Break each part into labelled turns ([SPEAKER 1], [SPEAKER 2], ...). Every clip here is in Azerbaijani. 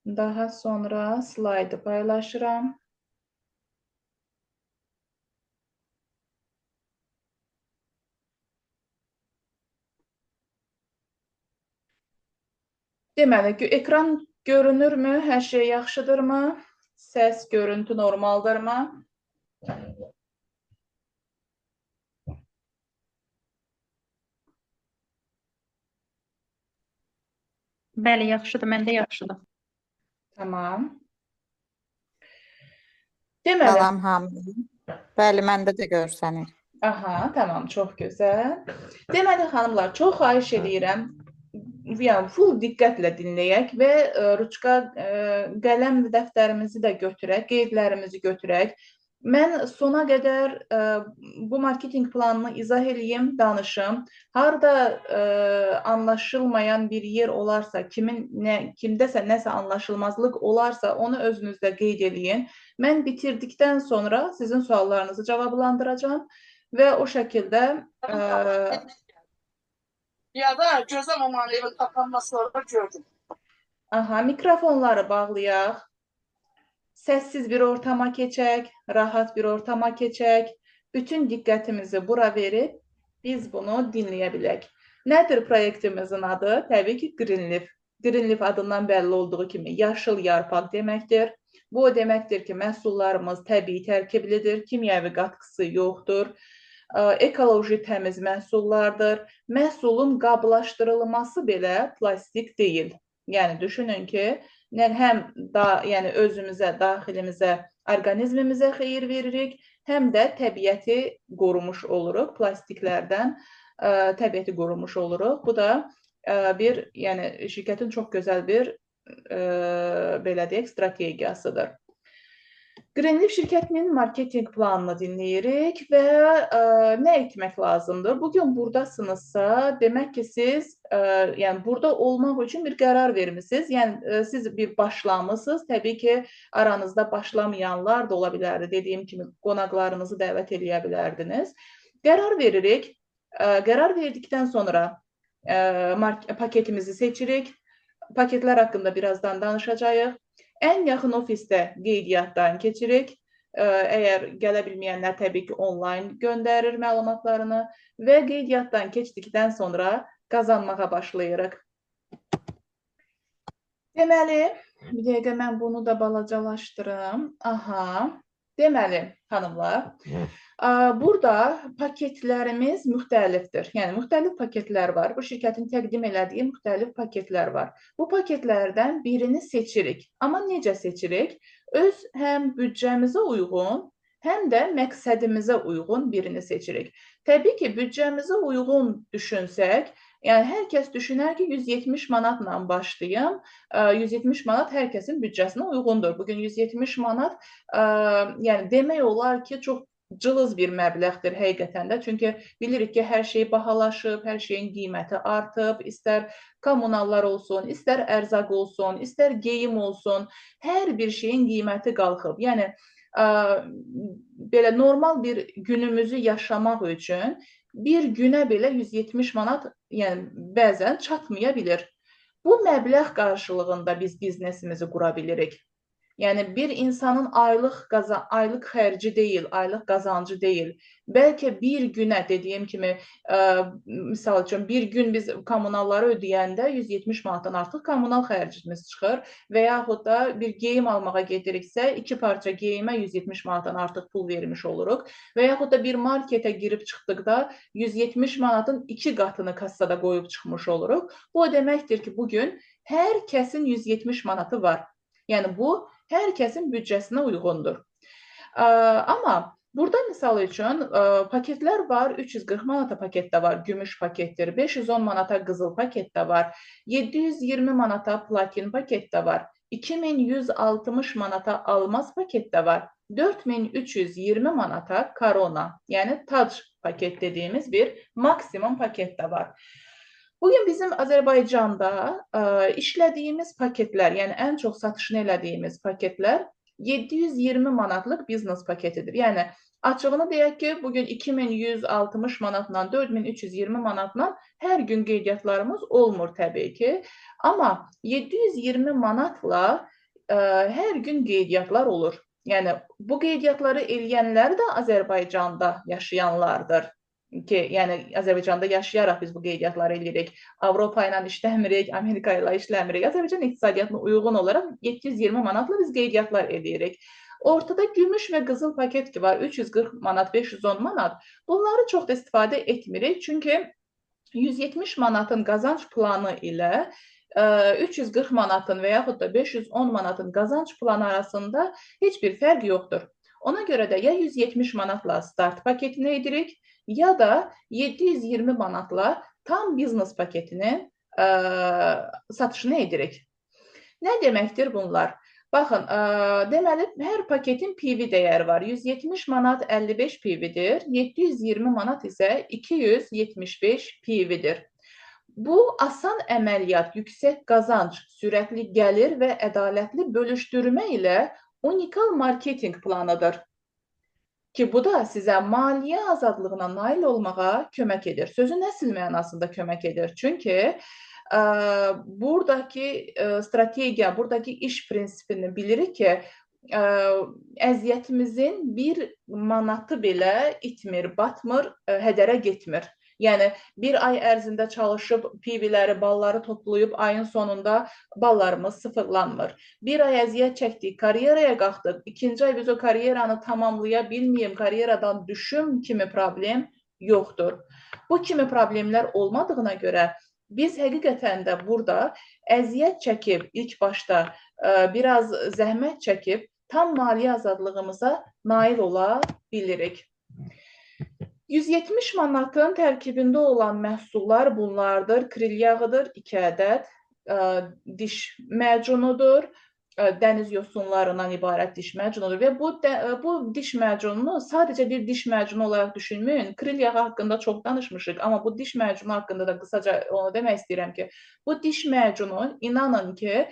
[SPEAKER 1] Daha sonra slaydı paylaşıram. Deməli, ekran görünürmü? Hər şey yaxşıdırmı? Səs, görüntü normaldırmı?
[SPEAKER 2] Bəli, yaxşıdır, məndə yaxşıdır.
[SPEAKER 1] Tamam. Deməli,
[SPEAKER 3] Salam hamiləyim. Bəli, məndə də görsənir.
[SPEAKER 1] aha, tamam, çox gözəl. Deməli, xanımlar, çox xahiş edirəm, yəni full diqqətlə dinləyək və ruçka, qələm və dəftərimizi də götürək, qeydlərimizi götürək. Mən sona qədər bu marketinq planını izah eləyim, danışım. Harda anlaşılmayan bir yer olarsa, kimdəsə nəsə anlaşılmazlıq olarsa, onu özünüzdə qeyd eləyin. Mən bitirdikdən sonra sizin suallarınızı cavablandıracağım və o şəkildə
[SPEAKER 4] Ya da gözlem aman evin kapanması sonra gördüm.
[SPEAKER 1] aha, mikrofonları bağlayaq. Səssiz bir ortama keçək, rahat bir ortama keçək. Bütün diqqətimizi bura verib biz bunu dinləyə bilək. Nədir proyektimizin adı? Təbii ki, Greenleaf. Greenleaf adından bəlli olduğu kimi yaşıl yarpaq deməkdir. Bu o deməkdir ki, məhsullarımız təbii tərkiblidir, kimyəvi qatqısı yoxdur. Ekoloji təmiz məhsullardır. Məhsulun qablaşdırılması belə plastik deyil. Yəni düşünün ki, həm yəni özümüzə, daxilimizə, orqanizmimizə xeyir veririk, həm də təbiəti qorumuş oluruq, plastiklərdən təbiəti qorumuş oluruq. Bu da bir, yəni şirkətin çox gözəl bir belə deyək, strategiyasıdır. Greenleaf şirkətinin marketinq planını dinləyirik və nə etmək lazımdır? Bugün buradasınızsa, demək ki, siz yəni burada olmaq üçün bir qərar vermisiniz. Yəni siz bir başlamısınız. Təbii ki, aranızda başlamayanlar da ola bilərdi. Dediyim kimi qonaqlarınızı dəvət eləyə bilərdiniz. Qərar veririk. Qərar verdikdən sonra paketimizi seçirik. Paketlər haqqında birazdan danışacağıq. Ən yaxın ofisdə qeydiyyatdan keçirik. Əgər gələ bilməyənlər təbii ki, onlayn göndərir məlumatlarını və qeydiyyatdan keçdikdən sonra qazanmağa başlayırıq. Deməli, bir dəqiqə mən bunu da balacalaşdırım. Aha. Deməli, xanımlar, burada paketlərimiz müxtəlifdir. Yəni, müxtəlif paketlər var. Bu şirkətin təqdim elədiyi müxtəlif paketlər var. Bu paketlərdən birini seçirik. Amma necə seçirik? Öz həm büdcəmizə uyğun, həm də məqsədimizə uyğun birini seçirik. Təbii ki, büdcəmizə uyğun düşünsək, yəni hər kəs düşünər ki, 170 manatla başlayım. 170 manat hər kəsin büdcəsinə uyğundur. Bugün 170 manat, yəni demək olar ki, çox cılız bir məbləğdir həqiqətən də. Çünki bilirik ki, hər şey bahalaşıb, hər şeyin qiyməti artıb, istər kommunallar olsun, istər ərzaq olsun, istər geyim olsun, hər bir şeyin qiyməti qalxıb. Yəni, belə normal bir günümüzü yaşamaq üçün bir günə belə 170 manat, yəni bəzən çatmaya bilir. Bu məbləğ qarşılığında biz biznesimizi qura bilirik. Yəni bir insanın aylıq xərci deyil, aylıq qazancı deyil. Bəlkə bir günə dediyim kimi, misal üçün bir gün biz kommunalları ödəyəndə 170 manatdan artıq kommunal xərcimiz çıxır və yaxud da bir geyim almağa gediriksə, 2 parça geyimə 170 manatdan artıq pul vermiş oluruq və yaxud da bir marketə girib çıxdıqda 170 manatın 2 qatını kassada qoyub çıxmış oluruq. Bu o deməkdir ki, bugün hər kəsin 170 manatı var. Yəni bu hər kəsin büdcəsinə uyğundur. Amma burada misal üçün paketlər var, 340 manata paket də var, gümüş paketdir, 510 manata qızıl paket də var, 720 manata platin paket də var, 2160 manata almaz paket də var, 4320 manata korona, yəni tac paket dediyimiz bir maksimum paket də var. Bugün bizim Azərbaycanda işlədiyimiz paketlər, yəni ən çox satışını elədiyimiz paketlər 720 manatlıq biznes paketidir. Yəni Açığını deyək ki, bugün 2160 manatla, 4320 manatla hər gün qeydiyyatlarımız olmur təbii ki. Amma 720 manatla hər gün qeydiyyatlar olur. Yəni, bu qeydiyyatları eləyənlər də Azərbaycanda yaşayanlardır. Ki, yəni Azərbaycanda yaşayaraq biz bu qeydiyyatları eləyirik. Avropa ilə işləmirik, Amerika ilə işləmirik. Azərbaycan iqtisadiyyatına uyğun olaraq 720 manatla biz qeydiyyatlar eləyirik. Ortada gümüş və qızıl paket ki var, 340 manat, 510 manat. Bunları çox da istifadə etmirik. Çünki 170 manatın qazanc planı ilə 340 manatın və yaxud da 510 manatın qazanc planı arasında heç bir fərq yoxdur. Ona görə də ya 170 manatla start paketini edirik, ya da 720 manatla tam biznes paketinin satışını edirik. Nə deməkdir bunlar? Baxın, deməli, hər paketin PV dəyəri var. 170 manat 55 PV-dir, 720 manat isə 275 PV-dir. Bu, asan əməliyyat, yüksək qazanc, sürətli gəlir və ədalətli bölüşdürmə ilə unikal marketinq planıdır. Ki, bu da sizə maliyyə azadlığına nail olmağa kömək edir. Sözün əsl mənasında kömək edir. Çünki buradakı strategiya, buradakı iş prinsipini bilirik ki, əziyyətimizin bir manatı belə itmir, batmır, hədərə getmir. Yəni, bir ay ərzində çalışıb PV-ləri, balları toplayıb ayın sonunda ballarımız sıfırlanmır. Bir ay əziyyət çəkdik, karyeraya qalxdıq, ikinci ay biz o karyeranı tamamlaya bilməyim, karyeradan düşüm kimi problem yoxdur. Bu kimi problemlər olmadığına görə biz həqiqətən də burada əziyyət çəkib, ilk başda biraz zəhmət çəkib, tam maliyyə azadlığımıza nail ola bilirik. 170 manatın tərkibində olan məhsullar bunlardır. Kril yağıdır, 2 ədəd, diş məcunudur, dəniz yosunlarından ibarət diş məcunudur və bu diş məcununu sadəcə bir diş məcunu olaraq düşünməyin. Kril yağı haqqında çox danışmışıq, amma bu diş məcunu haqqında da qısaca onu demək istəyirəm ki, bu diş məcunu, inanın ki,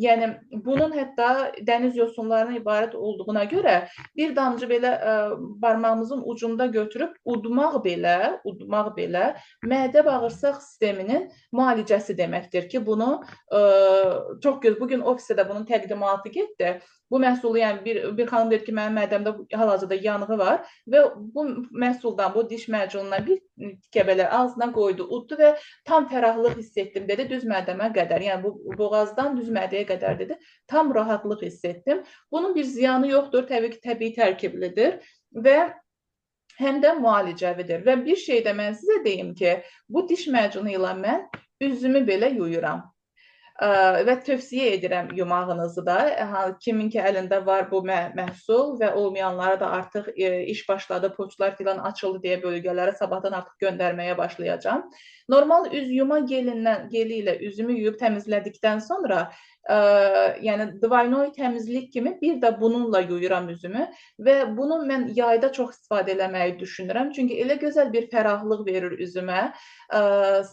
[SPEAKER 1] yəni bunun hətta dəniz yosunlarına ibarət olduğuna görə bir damcı belə barmağımızın ucunda götürüb udmaq belə mədə bağırsaq sisteminin müalicəsi deməkdir ki, bunu çox göz, bugün ofisdə də bunun təqdimatı getdi. Bu məhsulu, yəni bir xanım dedi ki, mənim mədəmdə hal-hazırda yanğı var və bu məhsuldan, bu diş məcunundan bir tikə belə ağzına qoydu, uddu və tam fərahlıq hiss etdim dedi, düz mədəmə qədər, yəni bu boğazdan düz mədəyə qədər dedi, tam rahatlıq hiss etdim. Bunun bir ziyanı yoxdur, təbii ki, təbii tərkiblidir və həm də müalicəvidir və bir şey də mən sizə deyim ki, bu diş məcunu ilə mən üzümü belə yuyuram. Və tövsiyə edirəm yumağınızı da. Kimin ki əlində var bu məhsul və olmayanlara da artıq iş başladı, poçtlar filan açıldı deyə bölgələrə sabahdan artıq göndərməyə başlayacağam. Normal üz yuma geli ilə üzümü yuyub təmizlədikdən sonra, yəni dvaynoy təmizlik kimi bir də bununla yuyuram üzümü və bunu mən yayda çox istifadə eləməyi düşünürəm. Çünki elə gözəl bir fərahlıq verir üzümə,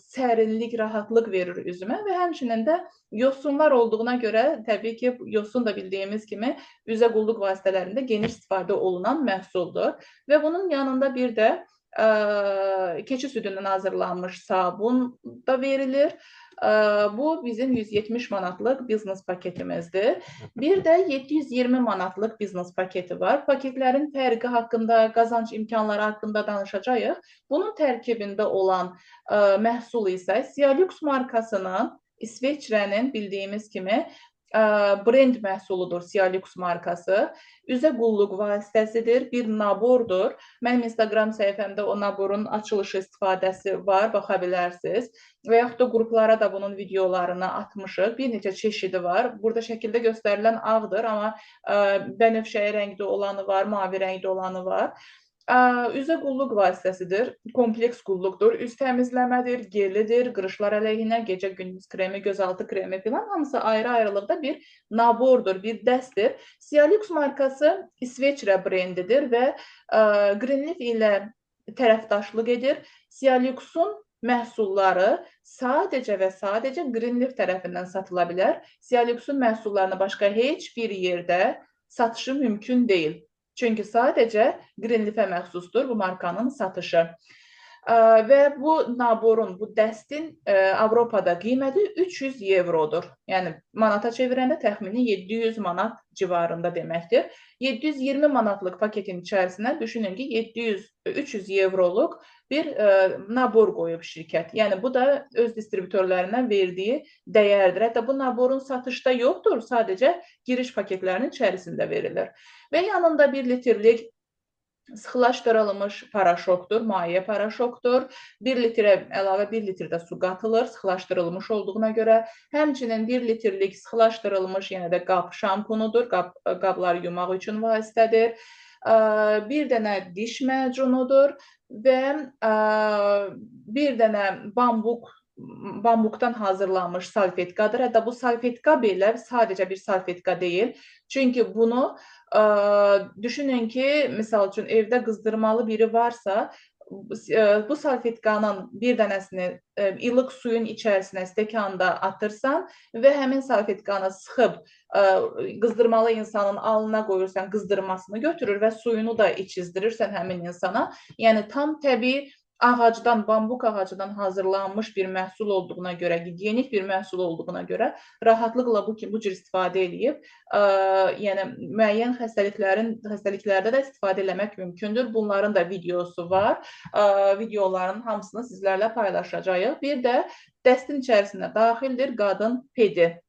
[SPEAKER 1] sərinlik, rahatlıq verir üzümə və həmçinin də yosunlar olduğuna görə, təbii ki, yosun da bildiyimiz kimi üzə qulluq vasitələrində geniş istifadə olunan məhsuldur və bunun yanında bir də keçi südündən hazırlanmış sabun da verilir. Bu bizim 170 manatlıq biznes paketimizdir. Bir də 720 manatlıq biznes paketi var. Paketlərin fərqi haqqında, qazanc imkanları haqqında danışacağıq. Bunun tərkibində olan məhsul isə Sialux markasının, İsveçrənin bildiyimiz kimi brend məhsuludur Sialux markası. Üzə qulluq vasitəsidir, bir nabordur. Mənim Instagram səhifəmdə o naborun açılışı istifadəsi var, baxa bilərsiniz. Və yaxud da qruplara da bunun videolarını atmışıq. Bir neçə çeşidi var. Burada şəkildə göstərilən ağdır, amma bənövşəyi rəngdə olanı var, mavi rəngdə olanı var. Üzə qulluq vasitəsidir, kompleks qulluqdur, üz təmizləmədir, gelidir, qırışlar əleyhinə, gecə gündüz kremi, gözaltı kremi filan, hamısı ayrı-ayrılıqda bir nabordur, bir dəstdir. Sialux markası İsveçrə brendidir və Greenleaf ilə tərəfdaşlıq edir. Sialuxun məhsulları sadəcə və sadəcə Greenleaf tərəfindən satıla bilər. Sialuxun məhsullarını başqa heç bir yerdə satışı mümkün deyil. Çünki sadəcə Greenleaf-ə məxsusdur bu markanın satışı. Və bu naborun, bu dəstin Avropada qiyməti 300 evrodur. Yəni manata çevirəndə təxmini 700 manat civarında deməkdir. 720 manatlıq paketin içərisinə düşünün ki, 300 evroluq bir nabor qoyub şirkət. Yəni bu da öz distributorlarına verdiyi dəyərdir. Hətta bu naborun satışda yoxdur, sadəcə giriş paketlərinin içərisində verilir. Və yanında 1 litrlik sıxılaşdırılmış paraşokdur, maye paraşokdur. 1 litrə əlavə 1 litr də su qatılır, sıxılaşdırılmış olduğuna görə. Həmçinin 1 litrlik sıxılaşdırılmış yenə də qab şampunudur, qabları yumaq üçün vasitədir. Bir dənə diş məcunudur və bir dənə bambukdan hazırlanmış salfetkadır. Hətta bu salfetka belə sadəcə bir salfetka deyil. Çünki bunu düşünün ki, misal üçün evdə qızdırmalı biri varsa, bu salfetkanın bir dənəsini ilıq suyun içərisinə stəkanda atırsan və həmin salfetkanı sıxıb qızdırmalı insanın alnına qoyursan, qızdırmasını götürür və suyunu da içizdirirsən həmin insana. Yəni tam təbii ağacdan, bambuk ağacından hazırlanmış bir məhsul olduğuna görə, gigiyenik bir məhsul olduğuna görə rahatlıqla bu cür istifadə edib, yəni müəyyən xəstəliklərdə də istifadə eləmək mümkündür. Bunların da videosu var. Videoların hamısını sizlərlə paylaşacağıq. Bir də dəstin içərisində daxildir qadın pedi.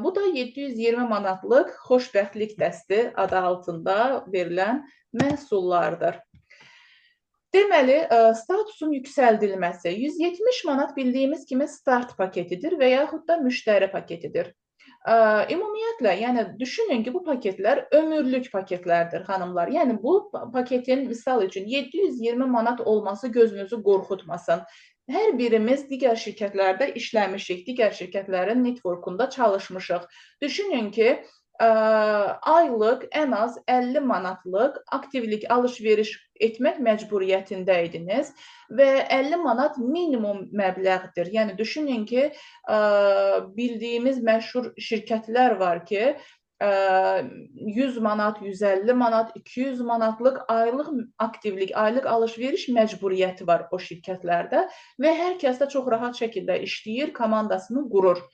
[SPEAKER 1] Bu da 720 manatlıq xoşbəxtlik dəsti adı altında verilən məhsullardır. Deməli, statusun yüksəldilməsi 170 manat bildiyimiz kimi start paketidir və yaxud da müştəri paketidir. Ümumiyyətlə, yəni düşünün ki, bu paketlər ömürlük paketlərdir, xanımlar. Yəni bu paketin misal üçün 720 manat olması gözünüzü qorxutmasın. Hər birimiz digər şirkətlərdə işləmişik, digər şirkətlərin networkunda çalışmışıq. Düşünün ki, aylıq ən az 50 manatlıq aktivlik alış-veriş etmək məcburiyyətində idiniz və 50 manat minimum məbləğdir. Yəni düşünün ki, bildiyimiz məşhur şirkətlər var ki, 100 manat, 150 manat, 200 manatlıq aylıq aktivlik, aylıq alış-veriş məcburiyyəti var o şirkətlərdə və hər kəs də çox rahat şəkildə işləyir, komandasını qurur.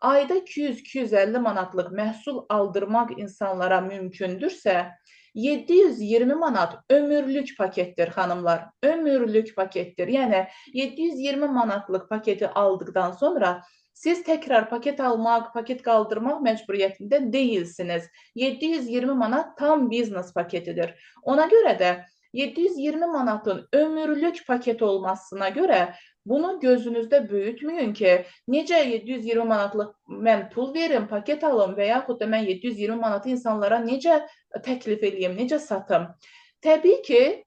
[SPEAKER 1] Ayda 200-250 manatlıq məhsul aldırmaq insanlara mümkündürsə, 720 manat ömürlük paketdir, xanımlar. Ömürlük paketdir. Yəni 720 manatlıq paketi aldıqdan sonra siz təkrar paket almaq, paket qaldırmaq məcburiyyətində deyilsiniz. 720 manat tam biznes paketidir. Ona görə də 720 manatın ömürlük paket olmasına görə bunu gözünüzdə böyütməyin ki, necə 720 manatlıq mən pul verim, paket alım və yaxud da mən 720 manatı insanlara necə təklif edeyim, necə satım. Təbii ki,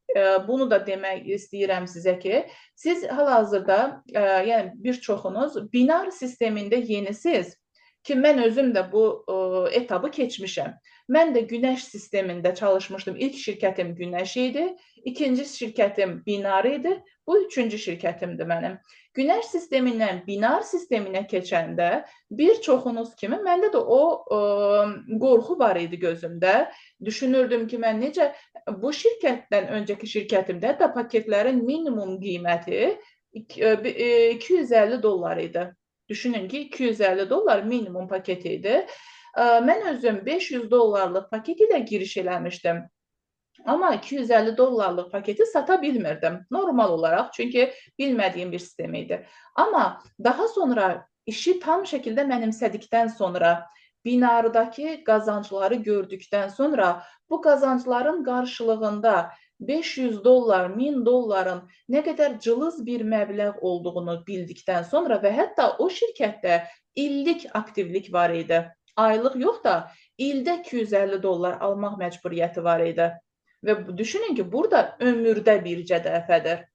[SPEAKER 1] bunu da demək istəyirəm sizə ki, siz hal-hazırda, yəni bir çoxunuz binar sistemində yenisiniz ki, mən özüm də bu etabı keçmişəm. Mən də günəş sistemində çalışmışdım. İlk şirkətim günəş idi, ikinci şirkətim binar idi, bu üçüncü şirkətimdir mənim. Günəş sistemindən binar sisteminə keçəndə bir çoxunuz kimi məndə də o qorxu var idi gözümdə. Düşünürdüm ki, mən necə bu şirkətdən öncəki şirkətimdə də paketlərin minimum qiyməti 250 dollar idi. Düşünün ki, 250 dollar minimum paketi idi. Mən özüm 500 dollarlıq paket ilə giriş eləmişdim. Amma 250 dollarlıq paketi sata bilmirdim normal olaraq, çünki bilmədiyim bir sistem idi. Amma daha sonra işi tam şəkildə mənimsədikdən sonra, binardakı qazancları gördükdən sonra, bu qazancların qarşılığında 500 dollar, 1000 dolların nə qədər cılız bir məbləğ olduğunu bildikdən sonra və hətta o şirkətdə illik aktivlik var idi. Aylıq yox da ildə 250 dollar almaq məcburiyyəti var idi. Və düşünün ki, burada ömürdə bircə dəfədir.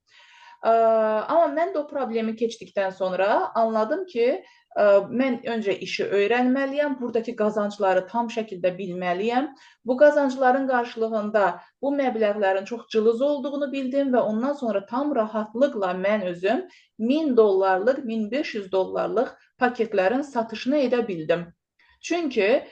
[SPEAKER 1] Amma mən də o problemi keçdikdən sonra anladım ki, mən öncə işi öyrənməliyəm, buradakı qazancları tam şəkildə bilməliyəm. Bu qazancların qarşılığında bu məbləğlərin çox cılız olduğunu bildim və ondan sonra tam rahatlıqla mən özüm 1000 dollarlıq, 1500 dollarlıq paketlərin satışını edə bildim. Çünki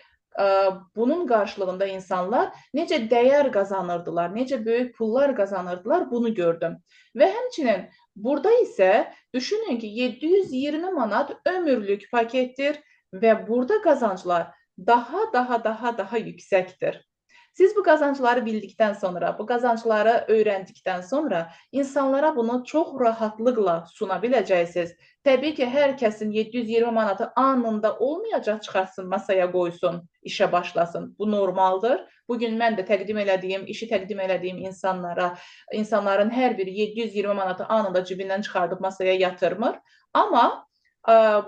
[SPEAKER 1] bunun qarşılığında insanlar necə dəyər qazanırdılar, necə böyük pullar qazanırdılar, bunu gördüm. Və həmçinin burada isə düşünün ki, 720 manat ömürlük paketdir və burada qazanclar daha yüksəkdir. Siz bu qazancları bildikdən sonra, bu qazancları öyrəndikdən sonra insanlara bunu çox rahatlıqla suna biləcəksiniz. Təbii ki, hər kəsin 720 manatı anında olmayacaq, çıxartsın, masaya qoysun, işə başlasın. Bu normaldır. Bugün mən də işi təqdim elədiyim insanların hər biri 720 manatı anında cibindən çıxardıb masaya yatırmır. Amma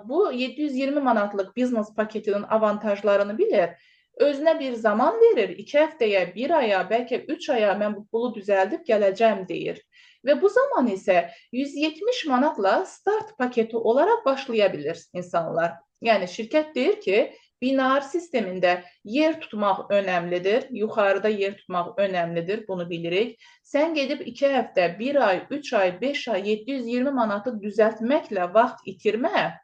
[SPEAKER 1] bu 720 manatlıq biznes paketinin avantajlarını bilir. Özünə bir zaman verir, 2 həftəyə, 1 aya, bəlkə 3 aya mən bu pulu düzəldib gələcəm deyir. Və bu zaman isə 170 manatla start paketi olaraq başlaya bilir insanlar. Yəni şirkət deyir ki, binar sistemində yer tutmaq önəmlidir, yuxarıda yer tutmaq önəmlidir, bunu bilirik. Sən gedib 2 həftə, 1 ay, 3 ay, 5 ay 720 manatı düzəltməklə vaxt itirmə.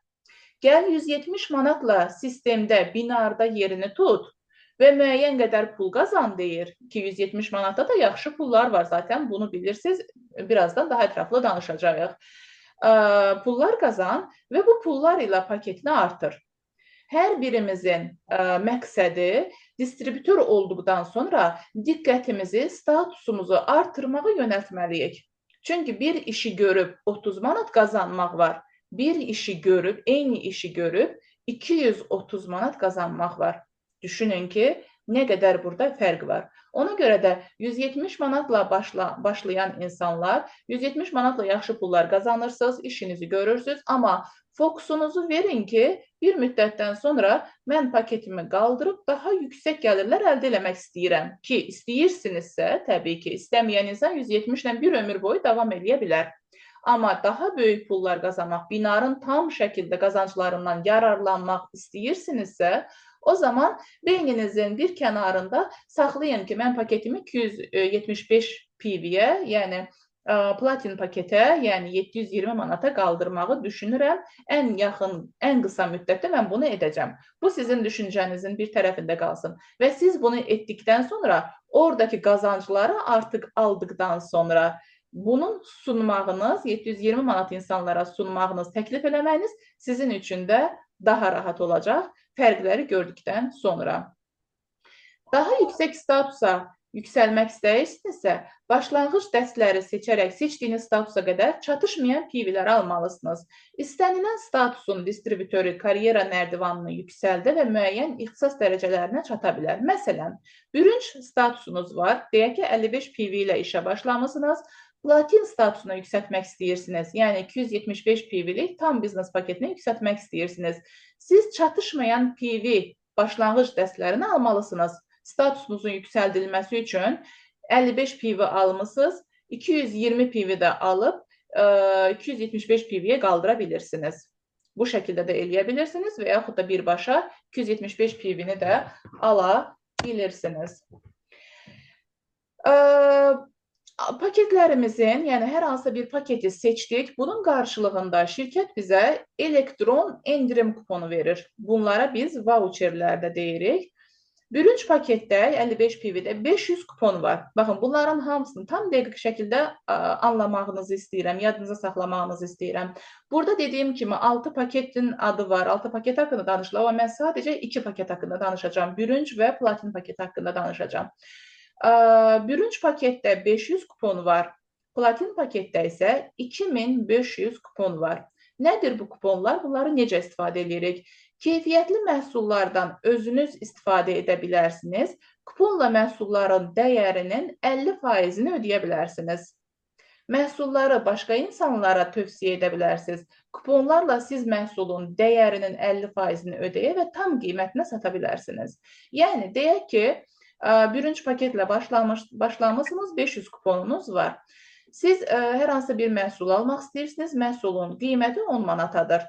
[SPEAKER 1] Gəl 170 manatla sistemdə, binarda yerini tut və müəyyən qədər pul qazan deyir ki, 170 manatda da yaxşı pullar var zaten, bunu bilirsiniz, birazdan daha ətraflı danışacağıq. Pullar qazan və bu pullar ilə paketini artır. Hər birimizin məqsədi distribütör olduqdan sonra diqqətimizi, statusumuzu artırmağa yönəltməliyik. Çünki bir işi görüb 30 manat qazanmaq var, bir işi görüb, eyni işi görüb 230 manat qazanmaq var. Düşünün ki, nə qədər burada fərq var. Ona görə də 170 manatla başlayan insanlar, 170 manatla yaxşı pullar qazanırsınız, işinizi görürsünüz, amma fokusunuzu verin ki, bir müddətdən sonra mən paketimi qaldırıb daha yüksək gəlirlər əldə eləmək istəyirəm ki, istəyirsinizsə, təbii ki, istəməyən insan 170 ilə bir ömür boyu davam edə bilər. Amma daha böyük pullar qazanmaq, binarın tam şəkildə qazanclarından yararlanmaq istəyirsinizsə, o zaman beyninizin bir kənarında saxlayın ki, mən paketimi 275 PV-yə, yəni platin paketə, yəni 720 manata qaldırmağı düşünürəm. Ən yaxın, ən qısa müddətdə mən bunu edəcəm. Bu sizin düşüncənizin bir tərəfində qalsın. Və siz bunu etdikdən sonra, oradakı qazancları artıq aldıqdan sonra bunun sunmağınız, 720 manat insanlara sunmağınız, təklif eləməyiniz sizin üçün də daha rahat olacaq, fərqləri gördükdən sonra. Daha yüksək statusa yüksəlmək istəyirsinizsə, başlanğıc dərsləri seçərək seçdiyiniz statusa qədər çatışmayan PV-lər almalısınız. İstənilən statusun distribütörü karyera nərdivanını yüksəldə və müəyyən ixtisas dərəcələrinə çata bilər. Məsələn, bürünc statusunuz var, deyək ki, 55 PV ilə işə başlamısınız, platin statusuna yüksəltmək istəyirsiniz, yəni 275 PV-lik tam biznes paketini yüksəltmək istəyirsiniz. Siz çatışmayan PV başlanğıc dərslərini almalısınız. Statusunuzun yüksəldilməsi üçün 55 PV almışsınız, 220 PV də alıb 275 PV-yə qaldıra bilirsiniz. Bu şəkildə də eləyə bilirsiniz və yaxud da birbaşa 275 PV-ni də ala bilirsiniz. Paketlərimizin, yəni hər hansı bir paketi seçdik. Bunun qarşılığında şirkət bizə elektron endirim kuponu verir. Bunlara biz voucherlər də deyirik. Bürünc paketdə 55 PV-də 500 kupon var. Baxın, bunların hamısını tam dəqiq şəkildə anlamağınızı istəyirəm, yadınıza saxlamağınızı istəyirəm. Burada dediyim kimi 6 paketin adı var, 6 paket haqqında danışılır, amma mən sadəcə 2 paket haqqında danışacağım. Bürünc və platin paket haqqında danışacağım. Bürünc paketdə 500 kupon var, platin paketdə isə 2500 kupon var. Nədir bu kuponlar? Bunları necə istifadə edirik? Keyfiyyətli məhsullardan özünüz istifadə edə bilərsiniz. Kuponla məhsulların dəyərinin 50%-ni ödəyə bilərsiniz. Məhsulları başqa insanlara tövsiyə edə bilərsiniz. Kuponlarla siz məhsulun dəyərinin 50%-ni ödəyə və tam qiymətinə sata bilərsiniz. Yəni, deyək ki, bürünc paketlə başlamışsınız, 500 kuponunuz var. Siz hər hansı bir məhsul almaq istəyirsiniz, məhsulun qiyməti 10 manatadır.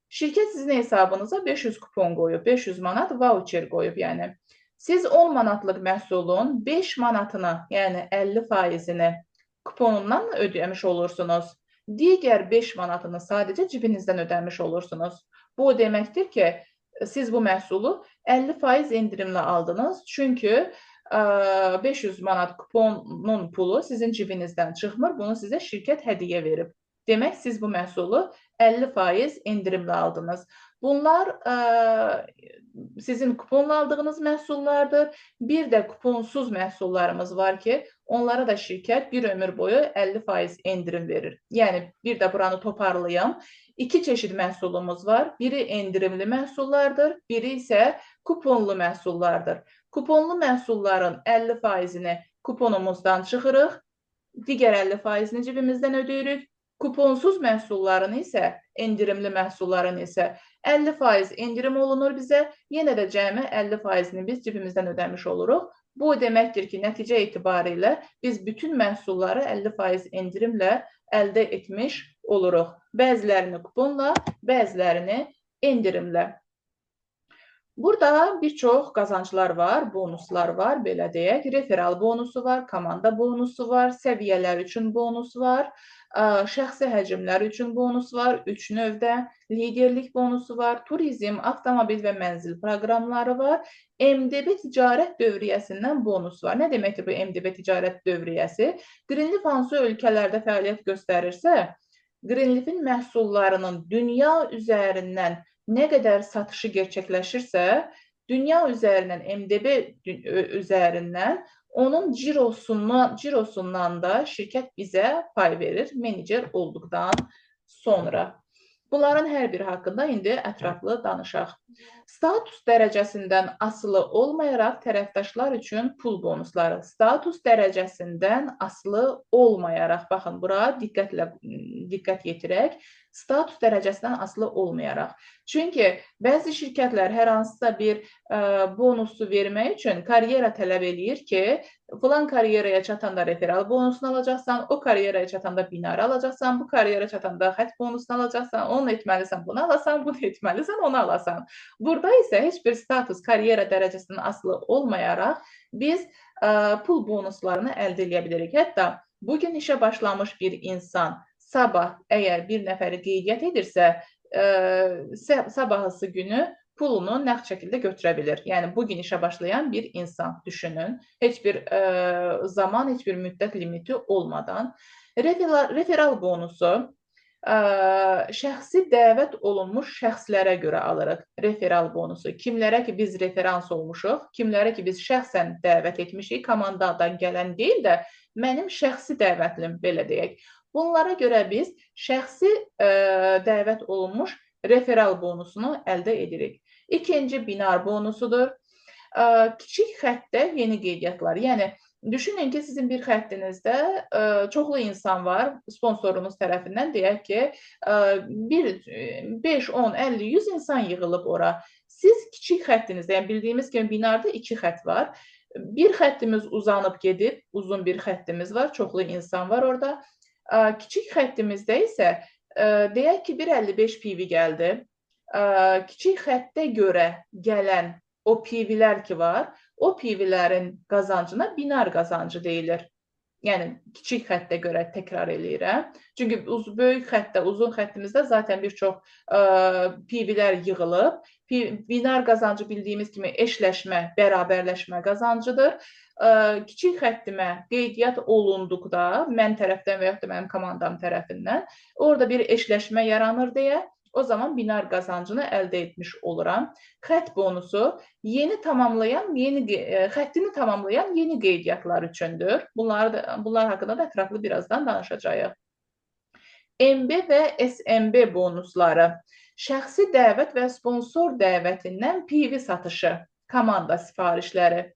[SPEAKER 1] Şirkət sizin hesabınıza 500 kupon qoyub, 500 manat voucher qoyub, yəni. Siz 10 manatlıq məhsulun 5 manatını, yəni 50%-ni kuponundan ödəmiş olursunuz. Digər 5 manatını sadəcə cibinizdən ödəmiş olursunuz. Bu deməkdir ki, siz bu məhsulu 50% endirimlə aldınız. Çünki 500 manat kuponun pulu sizin cibinizdən çıxmır. Bunu sizə şirkət hədiyyə verib. Demək, siz bu məhsulu 50% endirimlə aldınız. Bunlar sizin kuponla aldığınız məhsullardır. Bir də kuponsuz məhsullarımız var ki, onlara da şirkət bir ömür boyu 50% endirim verir. Yəni, bir də buranı toparlayım. İki çeşid məhsulumuz var. Biri endirimli məhsullardır, biri isə kuponlu məhsullardır. Kuponlu məhsulların 50%-ni kuponumuzdan çıxırıq, digər 50%-ni cibimizdən ödəyirik. Kuponsuz məhsulların isə, endirimli məhsulların isə 50% endirim olunur bizə, yenə də cəmi 50%-ni biz cibimizdən ödəmiş oluruq. Bu deməkdir ki, nəticə etibarilə biz bütün məhsulları 50% endirimlə əldə etmiş oluruq. Bəzilərini kuponla, bəzilərini endirimlə. Burada bir çox qazanclar var, bonuslar var, belə deyək. Referal bonusu var, komanda bonusu var, səviyyələr üçün bonus var, şəxsi həcmlər üçün bonus var, 3 növdə liderlik bonusu var, turizm, avtomobil və mənzil proqramları var, MDB ticarət dövriyyəsindən bonus var. Nə deməkdir bu MDB ticarət dövriyyəsi? Greenleaf hansı ölkələrdə fəaliyyət göstərirsə, Greenleaf'in məhsullarının dünya üzərindən nə qədər satışı gerçəkləşirsə, dünya üzərindən, MDB üzərindən onun cirosundan da şirkət bizə pay verir, menecer olduqdan sonra. Bunların hər biri haqqında indi ətraflı danışaq. Status dərəcəsindən asılı olmayaraq tərəfdaşlar üçün pul bonusları. Status dərəcəsindən asılı olmayaraq, baxın, bura diqqət yetirək. Status dərəcəsindən asılı olmayaraq. Çünki bəzi şirkətlər hər hansısa bir bonusu vermək üçün karyera tələb eləyir ki, filan karyeraya çatanda referal bonusunu alacaqsan, o karyeraya çatanda binar alacaqsan, bu karyeraya çatanda xət bonusunu alacaqsan, onu etməlisən, bunu alasan, bunu etməlisən, onu alasan. Burada isə heç bir status karyera dərəcəsindən asılı olmayaraq biz pul bonuslarını əldə edə bilirik. Hətta bugün işə başlamış bir insan sabah əgər bir nəfəri qeydiyyat edirsə, sabahısı günü pulunu nəqd şəkildə götürə bilir. Yəni, bugün işə başlayan bir insan düşünün. Heç bir zaman, heç bir müddət limiti olmadan. Referal bonusu şəxsi dəvət olunmuş şəxslərə görə alırıq. Referal bonusu. Kimlərə ki, biz referans olmuşuq, kimlərə ki, biz şəxsən dəvət etmişik, komandadan gələn deyil də, mənim şəxsi dəvətlim, belə deyək. Bunlara görə biz şəxsi dəvət olunmuş referal bonusunu əldə edirik. İkinci binar bonusudur. Kiçik xəttdə yeni qeydiyyatlar. Yəni, düşünün ki, sizin bir xəttinizdə çoxlu insan var, sponsorunuz tərəfindən deyək ki, 5, 10, 50, 100 insan yığılıb ora. Siz kiçik xəttinizdə, yəni bildiyimiz kimi binarda 2 xətt var. Bir xəttimiz uzanıb gedib, uzun bir xəttimiz var, çoxlu insan var orada. Kiçik xəttimizdə isə deyək ki, 1.55 PV gəldi. Kiçik xəttə görə gələn o PV-lər ki var, o PV-lərin qazancına binar qazancı deyilir. Yəni, kiçik xəttə görə təkrar eləyirəm. Çünki böyük xəttdə, uzun xəttimizdə zaten bir çox PV-lər yığılıb. Binar qazancı bildiyimiz kimi eşləşmə, bərabərləşmə qazancıdır. Kiçik xəttimə qeydiyyat olunduqda, mən tərəfdən və yaxud da mənim komandam tərəfindən, orada bir eşləşmə yaranır deyə, o zaman binar qazancını əldə etmiş oluram. Xətt bonusu xəttini tamamlayan yeni qeydiyyatlar üçündür. Bunlar haqqında da ətraflı birazdan danışacağıq. MB və SMB bonusları. Şəxsi dəvət və sponsor dəvətindən PV satışı, komanda sifarişləri.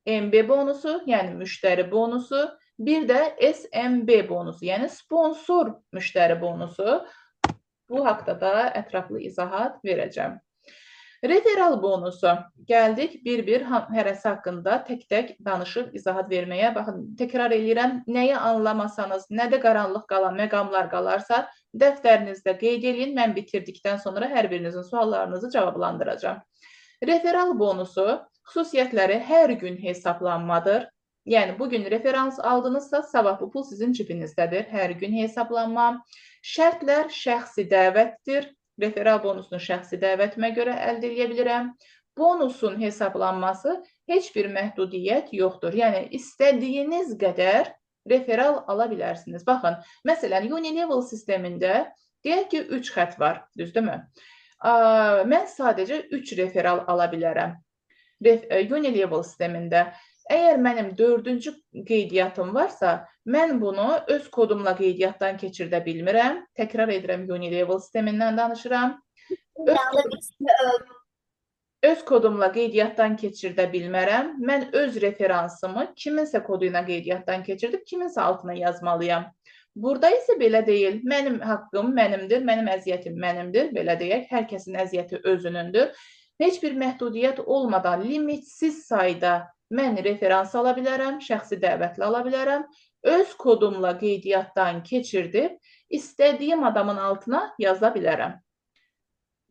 [SPEAKER 1] MB bonusu, yəni müştəri bonusu, bir də SMB bonusu, yəni sponsor müştəri bonusu. Bu haqda da ətraflı izahat verəcəm. Referal bonusu. Gəldik bir-bir hərəsi haqqında tək-tək danışıb izahat verməyə. Baxın, təkrar eləyirəm, nəyi anlamasanız, nədə qaranlıq qalan məqamlar qalarsa, dəftərinizdə qeyd edin, mən bitirdikdən sonra hər birinizin suallarınızı cavablandıracağım. Referal bonusu xüsusiyyətləri hər gün hesablanmadır. Yəni, bugün referans aldınızsa, sabah bu pul sizin cibinizdədir. Hər gün hesablanma. Şərtlər şəxsi dəvətdir. Referal bonusunu şəxsi dəvətimə görə əldə edə bilirəm. Bonusun hesablanması heç bir məhdudiyyət yoxdur. Yəni, istədiyiniz qədər referal ala bilərsiniz. Baxın, məsələn, Unilevel sistemində deyək ki, 3 xətt var, düzdürmü? Mən sadəcə 3 referal ala bilərəm. Unilevel sistemində. Əgər mənim 4-cü qeydiyyatım varsa, mən bunu öz kodumla qeydiyyatdan keçirdə bilmirəm. Təkrar edirəm, Unilevel sistemindən danışıram. Öz kodumla qeydiyyatdan keçirdə bilmərəm. Mən öz referansımı kiminsə kodu ilə qeydiyyatdan keçirdib, kiminsə altına yazmalıyam. Burada isə belə deyil. Mənim haqqım mənimdir, mənim əziyyətim mənimdir. Belə deyək, hər kəsin əziyyəti özünündür. Heç bir məhdudiyyət olmadan limitsiz sayda mən referans ala bilərəm, şəxsi dəvətlə ala bilərəm. Öz kodumla qeydiyyatdan keçirdib, istədiyim adamın altına yaza bilərəm.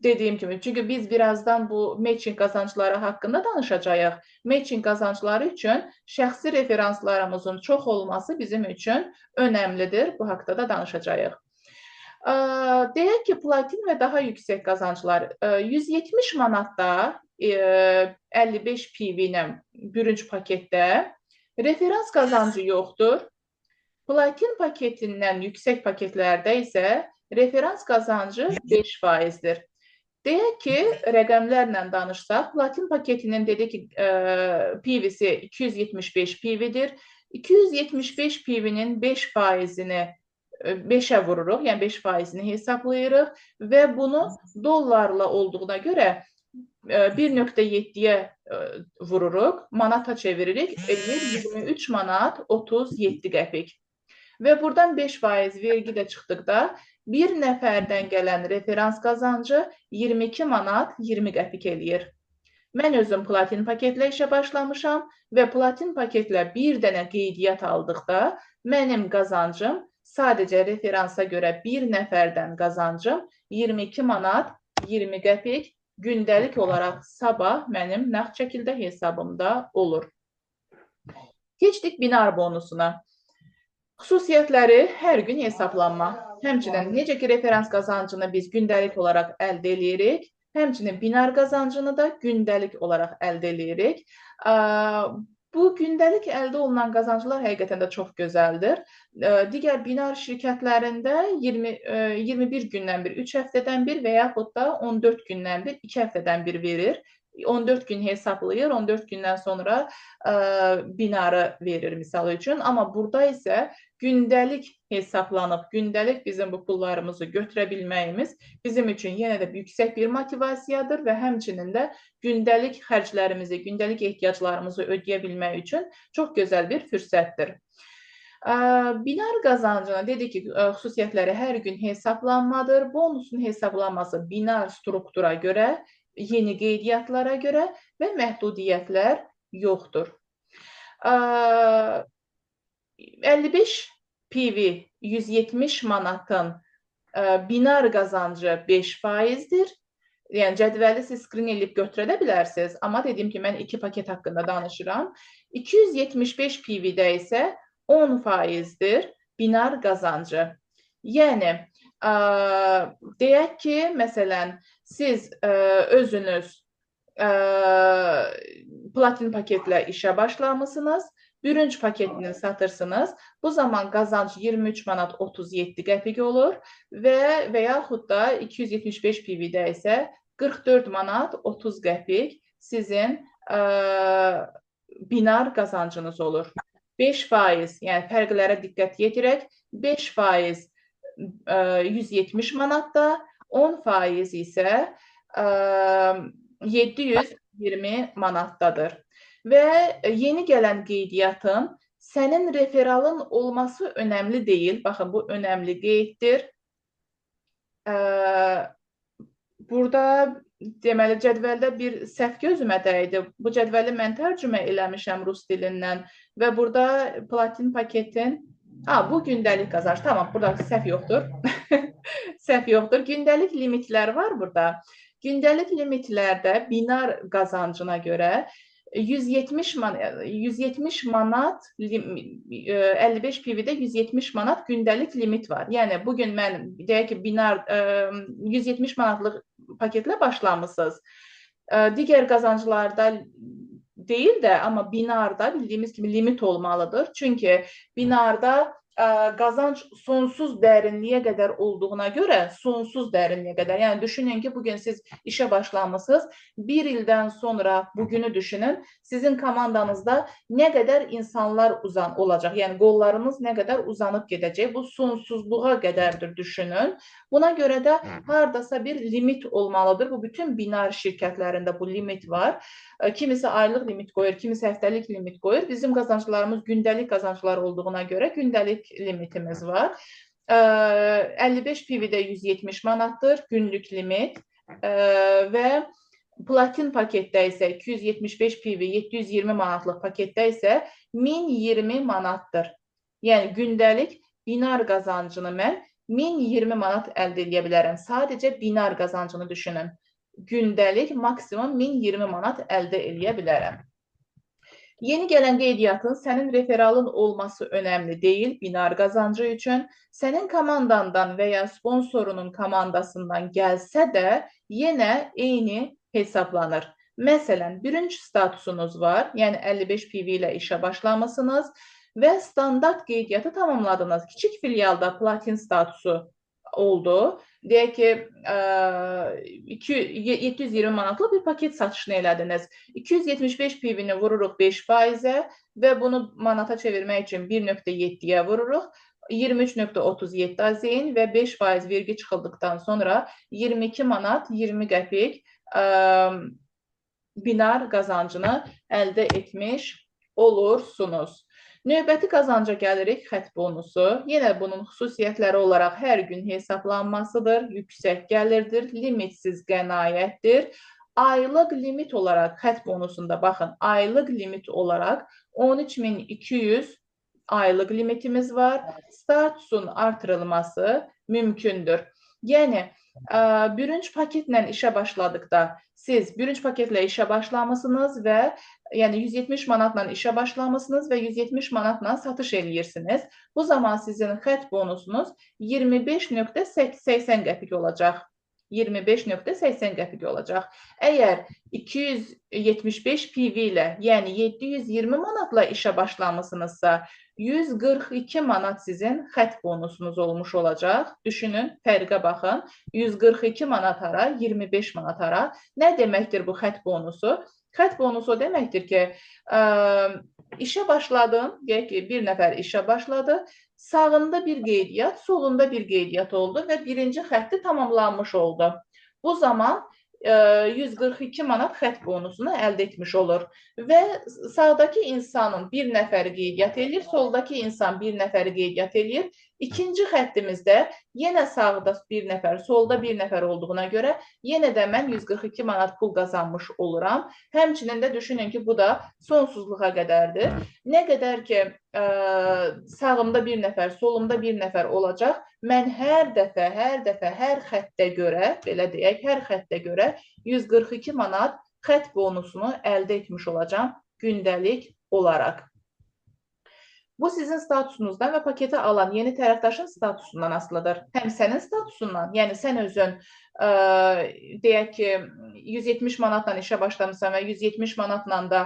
[SPEAKER 1] Dediyim kimi, çünki biz birazdan bu matching qazancları haqqında danışacağıq. Matching qazancları üçün şəxsi referanslarımızın çox olması bizim üçün önəmlidir. Bu haqqda da danışacağıq. Deyək ki, platin və daha yüksək qazanclar 170 manatda 55 PV ilə bürünc paketdə referans qazancı yoxdur. Platin paketindən yüksək paketlərdə isə referans qazancı 5%-dir. Deyək ki, rəqəmlərlə danışsaq, platin paketinin dedik ki, PV-si 275 PV-dir. 275 PV-nin 5%-ni 5-ə vururuq, yəni 5%-ni hesablayırıq və bunu dollarla olduğuna görə 1.7-yə vururuq, manata çeviririk, 23 manat 37 qəpik. Və buradan 5% vergi də çıxdıqda bir nəfərdən gələn referans qazancı 22 manat 20 qəpik eləyir. Mən özüm platin paketlə işə başlamışam və platin paketlə bir dənə qeydiyyat aldıqda mənim qazancım sadəcə referansa görə bir nəfərdən qazancım 22 manat 20 qəpik gündəlik olaraq sabah mənim nağd şəkildə hesabımda olur. Keçdik binar bonusuna. Xüsusiyyətləri hər gün hesablanma. Həmçinin necə ki, referans qazancını biz gündəlik olaraq əldə edirik, həmçinin binar qazancını da gündəlik olaraq əldə edirik. Bu gündəlik əldə olunan qazanclar həqiqətən də çox gözəldir. Digər binar şirkətlərində 21 gündən bir, 3 həftədən bir və yaxud da 14 gündən bir, 2 həftədən bir verir. 14 gün hesablayır, 14 gündən sonra binarı verir misal üçün. Amma burada isə gündəlik hesablanıb, gündəlik bizim bu pullarımızı götürə bilməyimiz bizim üçün yenə də yüksək bir motivasiyadır və həmçinin də gündəlik xərclərimizi, gündəlik ehtiyaclarımızı ödəyə bilmək üçün çox gözəl bir fürsətdir. Binar qazancına dedik ki, xüsusiyyətləri hər gün hesablanmadır. Bonusun hesablanması binar struktura görə, yeni qeydiyyatlara görə və məhdudiyyətlər yoxdur. 55 PV 170 manatın binar qazancı 5%-dir. Yəni, cədvəli siz screen edib götürə də bilərsiniz. Amma dediyim ki, mən 2 paket haqqında danışıram. 275 PV-də isə 10%-dir binar qazancı. Yəni, deyək ki, məsələn, siz özünüz platin paketlə işə başlamısınız, bürünc paketini satırsınız, bu zaman qazanc 23 manat 37 qəpik olur və yaxud da 275 PV-də isə 44 manat 30 qəpik sizin binar qazancınız olur. 5%, yəni fərqlərə diqqət yetirək, 5% 170 manatda, 10% isə 720 manatdadır. Və yeni gələn qeydiyyatın sənin referalın olması önəmli deyil. Baxın, bu önəmli qeyddir. Burada deməli cədvəldə bir səhv gözümə dəydi. Bu cədvəli mən tərcümə eləmişəm rus dilindən və burada platin paketin bu gündəlik qazanc. Tamam, burada səhv yoxdur. Səhv yoxdur. Gündəlik limitlər var burada. Gündəlik limitlərdə binar qazancına görə 170 manat 55 PV-də 170 manat gündəlik limit var. Yəni bugün mən deyək ki, 170 manatlıq paketlə başlamısınız. Digər qazanclarda deyil də, amma binarda bildiyimiz kimi limit olmalıdır. Çünki binarda qazanc sonsuz dərinliyə qədər olduğuna görə sonsuz dərinliyə qədər. Yəni düşünün ki, bugün siz işə başlamısınız. Bir ildən sonra bugünü düşünün. Sizin komandanızda nə qədər insanlar olacaq. Yəni qollarınız nə qədər uzanıb gedəcək. Bu sonsuzluğa qədərdir düşünün. Buna görə də hardasa bir limit olmalıdır. Bu bütün binar şirkətlərində bu limit var. Kimisi aylıq limit qoyur, kimisi həftəlik limit qoyur. Bizim qazanclarımız gündəlik qazanclar olduğuna görə gündəlik limitimiz var. 55 PV-də 170 manatdır günlük limit və platin paketdə isə 275 PV 720 manatlıq paketdə isə 1020 manatdır. Yəni gündəlik binar qazancını mən 1020 manat əldə edə bilərəm. Sadəcə binar qazancını düşünün. Gündəlik maksimum 1020 manat əldə edə bilərəm. Yeni gələn qeydiyyatın sənin referalın olması önəmli deyil binar qazancı üçün. Sənin komandandan və ya sponsorunun komandasından gəlsə də yenə eyni hesablanır. Məsələn, birinci statusunuz var, yəni 55 PV ilə işə başlamışsınız və standart qeydiyyatı tamamladınız. Kiçik filialda platin statusu oldu. Deyək ki, 720 manatlıq bir paket satışını elədiniz. 275 PV-ni vururuq 5%-ə və bunu manata çevirmək üçün 1.7-yə vururuq. 23.37 azeyn və 5% vergi çıxıldıqdan sonra 22 manat 20 qəpik binar qazancını əldə etmiş olursunuz. Növbəti qazanca gəlirik, xətt bonusu. Yenə bunun xüsusiyyətləri olaraq hər gün hesablanmasıdır, yüksək gəlirdir, limitsiz qənaətdir. Aylıq limit olaraq xətt bonusunda baxın, aylıq limit olaraq 13.200 aylıq limitimiz var. Statusun artırılması mümkündür. Yəni, birinci paketlə işə başladıqda siz birinci paketlə işə başlamışsınız və yəni 170 manatla işə başlamışsınız və 170 manatla satış eləyirsiniz. Bu zaman sizin xətt bonusunuz 25.80 qəpik olacaq. 25.80 qəpik olacaq. Əgər 275 PV ilə, yəni 720 manatla işə başlamışsınızsa, 142 manat sizin xətt bonusunuz olmuş olacaq. Düşünün, fərqə baxın. 142 manat ara, 25 manat ara. Nə deməkdir bu xətt bonusu? Xətt bonusu o deməkdir ki, işə başladın, deyək ki, bir nəfər işə başladı, sağında bir qeydiyyat, solunda bir qeydiyyat oldu və birinci xətti tamamlanmış oldu. Bu zaman 142 manat xətt bonusunu əldə etmiş olur və sağdakı insanın bir nəfəri qeydiyyat eləyir, soldakı insan bir nəfəri qeydiyyat eləyir. İkinci xəttimizdə yenə sağda bir nəfər, solda bir nəfər olduğuna görə yenə də mən 142 manat pul qazanmış oluram. Həmçinin də düşünün ki, bu da sonsuzluğa qədərdir. Nə qədər ki, sağımda bir nəfər, solumda bir nəfər olacaq, mən hər dəfə, hər xəttə görə, belə deyək, hər xəttə görə 142 manat xətt bonusunu əldə etmiş olacam gündəlik olaraq. Bu sizin statusunuzdan və paketi alan yeni tərəfdaşın statusundan asılıdır. Həm sənin statusundan, yəni sən özün deyək ki, 170 manatla işə başlamısan və 170 manatla da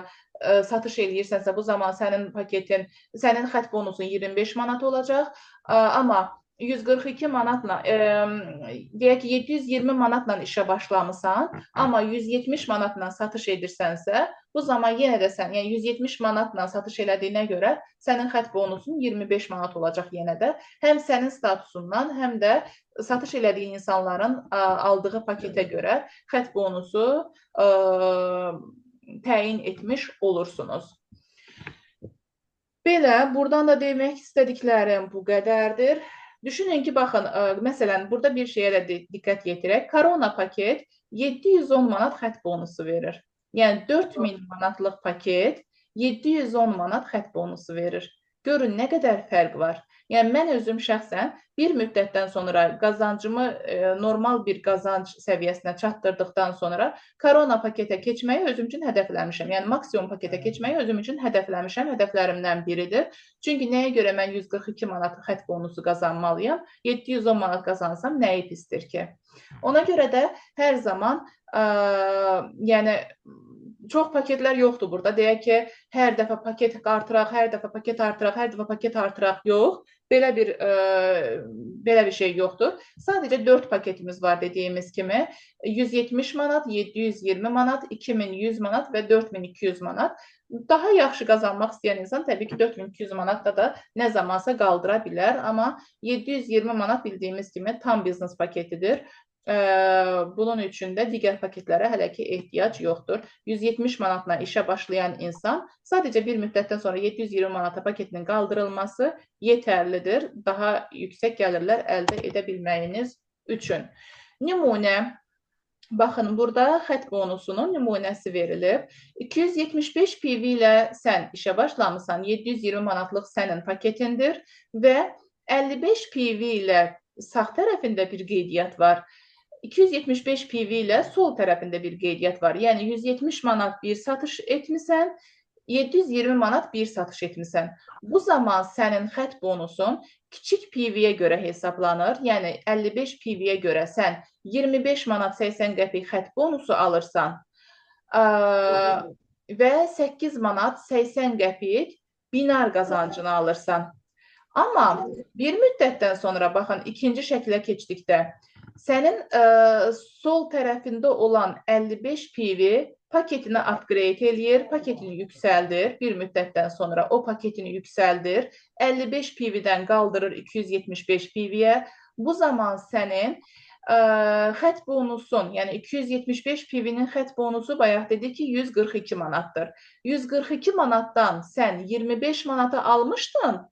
[SPEAKER 1] satış eləyirsənsə, bu zaman sənin paketin, sənin xətt bonusun 25 manat olacaq. Amma 142 manatla, deyək ki, 720 manatla işə başlamısan, amma 170 manatla satış edirsənsə, bu zaman yenə də sən, yəni 170 manatla satış elədiyinə görə sənin xətt bonusun 25 manat olacaq yenə də. Həm sənin statusundan, həm də satış elədiyin insanların aldığı paketə görə xətt bonusu təyin etmiş olursunuz. Belə, buradan da demək istədiklərim bu qədərdir. Düşünün ki, baxın, məsələn, burada bir şeyə də diqqət yetirək. Korona paket 710 manat xətt bonusu verir. Yəni 4000 manatlıq paket 710 manat xətt bonusu verir. Görün nə qədər fərq var. Yəni mən özüm şəxsən bir müddətdən sonra qazancımı normal bir qazanc səviyyəsinə çatdırdıqdan sonra korona paketə keçməyi özüm üçün hədəfləmişəm. Yəni maksimum paketə keçməyi özüm üçün hədəfləmişəm. Hədəflərimdən biridir. Çünki nəyə görə mən 142 manat xət bonusu qazanmalıyam? 710 manat qazansam nəyi pisdir ki? Ona görə də hər zaman yəni çox paketlər yoxdur burada. Deyək ki, hər dəfə paket artıraq, hər dəfə paket artıraq, hər dəfə paket artıraq yox. Belə bir şey yoxdur. Sadəcə 4 paketimiz var dediyimiz kimi. 170 manat, 720 manat, 2100 manat və 4200 manat. Daha yaxşı qazanmaq istəyən insan təbii ki 4200 manatda da nə zamansa qaldıra bilər. Amma 720 manat bildiyimiz kimi tam biznes paketidir. Bunun üçün də digər paketlərə hələ ki ehtiyac yoxdur. 170 manatla işə başlayan insan sadəcə bir müddətdən sonra 720 manata paketinin qaldırılması yetərlidir. Daha yüksək gəlirlər əldə edə bilməyiniz üçün. Nümunə. Baxın, burada xət bonusunun nümunəsi verilib. 275 PV ilə sən işə başlamısan, 720 manatlıq sənin paketindir və 55 PV ilə sağ tərəfində bir qeydiyyat var. 275 PV ilə sol tərəfində bir qeydiyyat var. Yəni 170 manat bir satış etmisən, 720 manat bir satış etmisən. Bu zaman sənin xət bonusun kiçik PV-yə görə hesablanır. Yəni 55 PV-yə görə sən 25 manat 80 qəpik xət bonusu alırsan və 8 manat 80 qəpik binar qazancını alırsan. Amma bir müddətdən sonra, baxın, ikinci şəklə keçdikdə, sənin sol tərəfində olan 55 PV paketini upgrade eləyir, paketini yüksəldir. Bir müddətdən sonra o paketini yüksəldir. 55 PV-dən qaldırır 275 PV-yə. Bu zaman sənin xət bonusun, yəni 275 PV-nin xət bonusu bayaq dedik ki 142 manatdır. 142 manatdan sən 25 manata almışdın,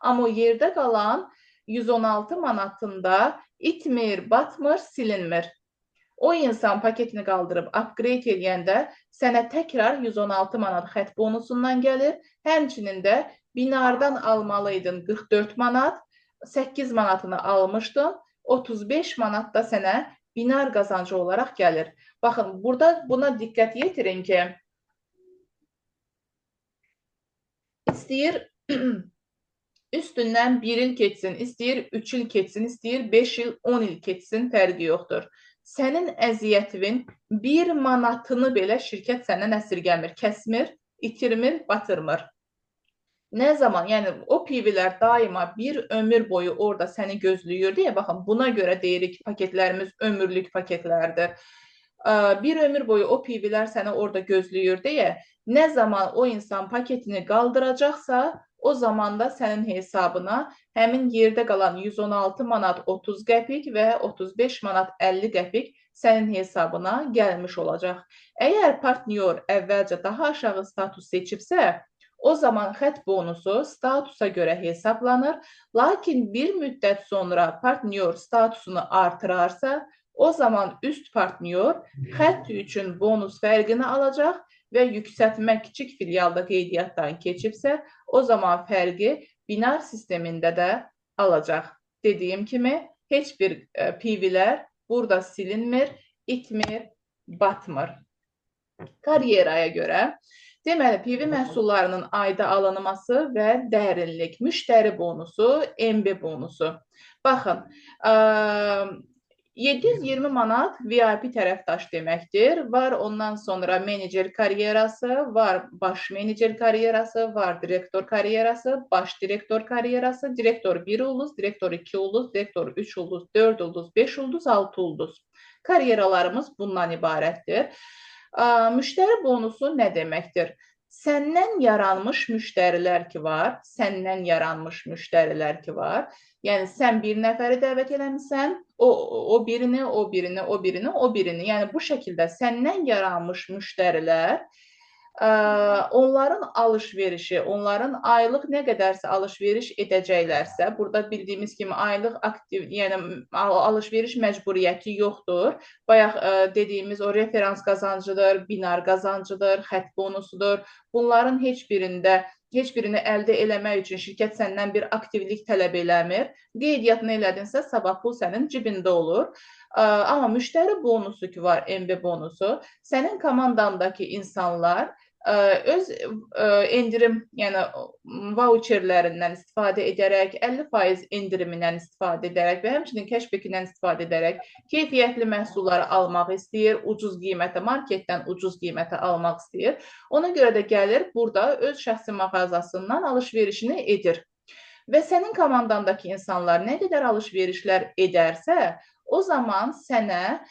[SPEAKER 1] amma o yerdə qalan 116 manatında itmir, batmır, silinmir. O insan paketini qaldırıb upgrade eləyəndə sənə təkrar 116 manat xət bonusundan gəlir. Həmçinin də binardan almalıydın 44 manat, 8 manatını almışdın, 35 manat da sənə binar qazancı olaraq gəlir. Baxın, burada buna diqqət yetirin ki, istəyir üstündən 1 il keçsin, istəyir 3 il keçsin, istəyir 5 il, 10 il keçsin, fərqi yoxdur. Sənin əziyyətin 1 manatını belə şirkət səndən əsirgəmir, kəsmir, itirmir, batırmır. Nə zaman, yəni o PV-lər daima bir ömür boyu orada səni gözləyir deyə, baxın, buna görə deyirik paketlərimiz ömürlük paketlərdir. Bir ömür boyu o PV-lər səni orada gözləyir deyə, nə zaman o insan paketini qaldıracaqsa, o zaman da sənin hesabına həmin yerdə qalan 116 manat 30 qəpik və 35 manat 50 qəpik sənin hesabına gəlmiş olacaq. Əgər partnyor əvvəlcə daha aşağı status seçibsə, o zaman xət bonusu statusa görə hesablanır. Lakin bir müddət sonra partnyor statusunu artırarsa, o zaman üst partnyor xət üçün bonus fərqini alacaq və yüksəltmə kiçik filialda qeydiyyatdan keçibsə, o zaman fərqi binar sistemində də alacaq. Dediyim kimi, heç bir PV-lər burada silinmir, itmir, batmır. Karyeraya görə, deməli, PV məhsullarının ayda alınması və dərinlik, müştəri bonusu, MB bonusu. Baxın, 720 manat VIP tərəfdaş deməkdir. Var ondan sonra menecer karyerası, var baş menecer karyerası, var direktor karyerası, baş direktor karyerası, direktor 1 ulduz, direktor 2 ulduz, direktor 3 ulduz, 4 ulduz, 5 ulduz, 6 ulduz. Karyeralarımız bundan ibarətdir. Müştəri bonusu nə deməkdir? Səndən yaranmış müştərilər ki var, səndən yaranmış müştərilər ki var. Yəni, sən bir nəfəri dəvət eləmişsən, o birini, o birini, o birini, o birini. Yəni, bu şəkildə səndən yaranmış müştərilər, onların alış-verişi, onların aylıq nə qədərsə alış-veriş edəcəklərsə, burada bildiyimiz kimi aylıq aktiv, yəni alış-veriş məcburiyyəti yoxdur. Bayaq dediyimiz o referans qazancıdır, binar qazancıdır, xət bonusudur. Bunların heç birində heç birini əldə eləmək üçün şirkət səndən bir aktivlik tələb eləmir. Qeydiyyatını elədinsə, sabah pul sənin cibində olur. Amma müştəri bonusu ki var, MB bonusu, sənin komandandakı insanlar öz endirim, yəni voucherlərindən istifadə edərək, 50% endirimindən istifadə edərək və həmçinin cashback-indən istifadə edərək keyfiyyətli məhsulları almaq istəyir, ucuz qiymətə, marketdən ucuz qiymətə almaq istəyir. Ona görə də gəlir, burada öz şəxsi mağazasından alış-verişini edir. Və sənin komandandakı insanlar nə qədər alış-verişlər edərsə, o zaman sənə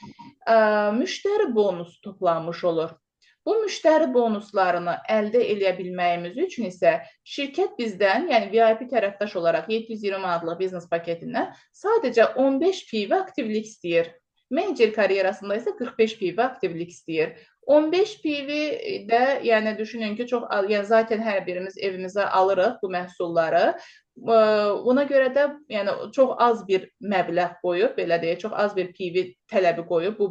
[SPEAKER 1] müştəri bonusu toplanmış olur. Bu müştəri bonuslarını əldə eləyə bilməyimiz üçün isə şirkət bizdən, yəni VIP tərəfdaş olaraq 720 manatlıq biznes paketindən sadəcə 15 PV aktivlik istəyir. Menecer karyerasında isə 45 PV aktivlik istəyir. 15 PV də, yəni düşünün ki, çox, yəni zaten hər birimiz evimizə alırıq bu məhsulları. Buna görə də yəni çox az bir məbləğ qoyub, belə deyək, çox az bir PV tələbi qoyub bu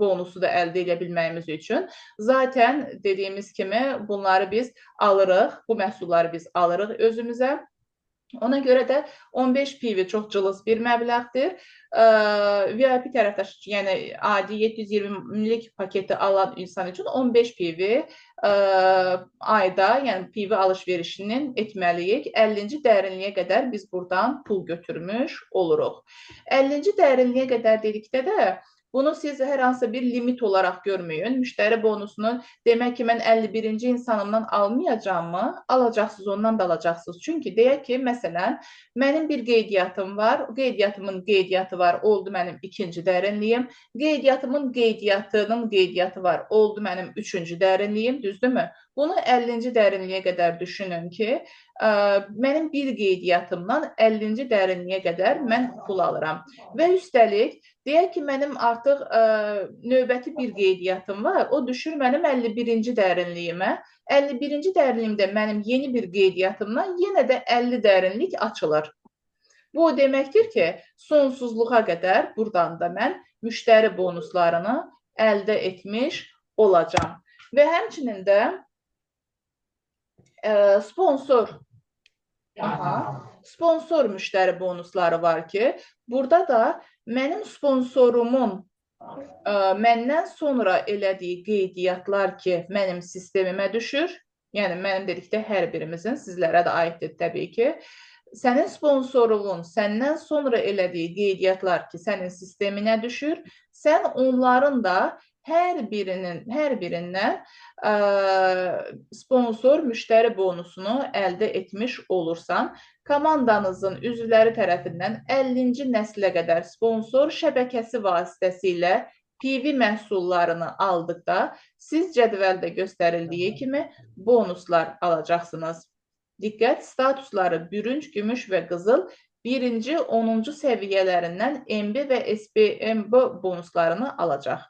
[SPEAKER 1] bonusu da əldə edə bilməyimiz üçün. Zaten dediyimiz kimi bunları biz alırıq, bu məhsulları biz alırıq özümüzə. Ona görə də 15 PV çox cılız bir məbləğdir. VIP tərəfdaş, yəni adi 720-lik paketi alan insan üçün 15 PV ayda, yəni PV alış-verişinin etməliyik. 50-ci dərinliyə qədər biz buradan pul götürmüş oluruq. 50-ci dərinliyə qədər dedikdə də bunu siz hər hansı bir limit olaraq görməyin. Müştəri bonusunu demək ki, mən 51-ci insanımdan almayacağımı, alacaqsınız, ondan da alacaqsınız. Çünki deyək ki, məsələn, mənim bir qeydiyyatım var, qeydiyyatımın qeydiyyatı var, oldu mənim 2-ci dərinliyim, qeydiyyatımın qeydiyyatının qeydiyyatı var, oldu mənim 3-cü dərinliyim, düzdürmü? Bunu 50-ci dərinliyə qədər düşünün ki, mənim bir qeydiyyatımdan 50-ci dərinliyə qədər mən pul alıram. Və üstəlik, deyək ki, mənim artıq növbəti bir qeydiyyatım var, o düşür mənim 51-ci dərinliyimə. 51-ci dərinliyimdə mənim yeni bir qeydiyyatımdan yenə də 50 dərinlik açılır. Bu o deməkdir ki, sonsuzluğa qədər buradan da mən müştəri bonuslarını əldə etmiş olacam. Və həmçinin də sponsor müştəri bonusları var ki, burada da mənim sponsorumun məndən sonra elədiyi qeydiyyatlar ki, mənim sistemimə düşür, yəni mənim dedikdə hər birimizin, sizlərə də aiddir təbii ki, sənin sponsorunun səndən sonra elədiyi qeydiyyatlar ki, sənin sisteminə düşür, sən onların da hər birindən sponsor müştəri bonusunu əldə etmiş olursan, komandanızın üzvləri tərəfindən 50-ci nəslə qədər sponsor şəbəkəsi vasitəsilə PV məhsullarını aldıqda, siz cədvəldə göstərildiyi kimi bonuslar alacaqsınız. Diqqət, statusları bürünc, gümüş və qızıl 1-ci, 10-cu səviyyələrindən MB və SPMB bonuslarını alacaq.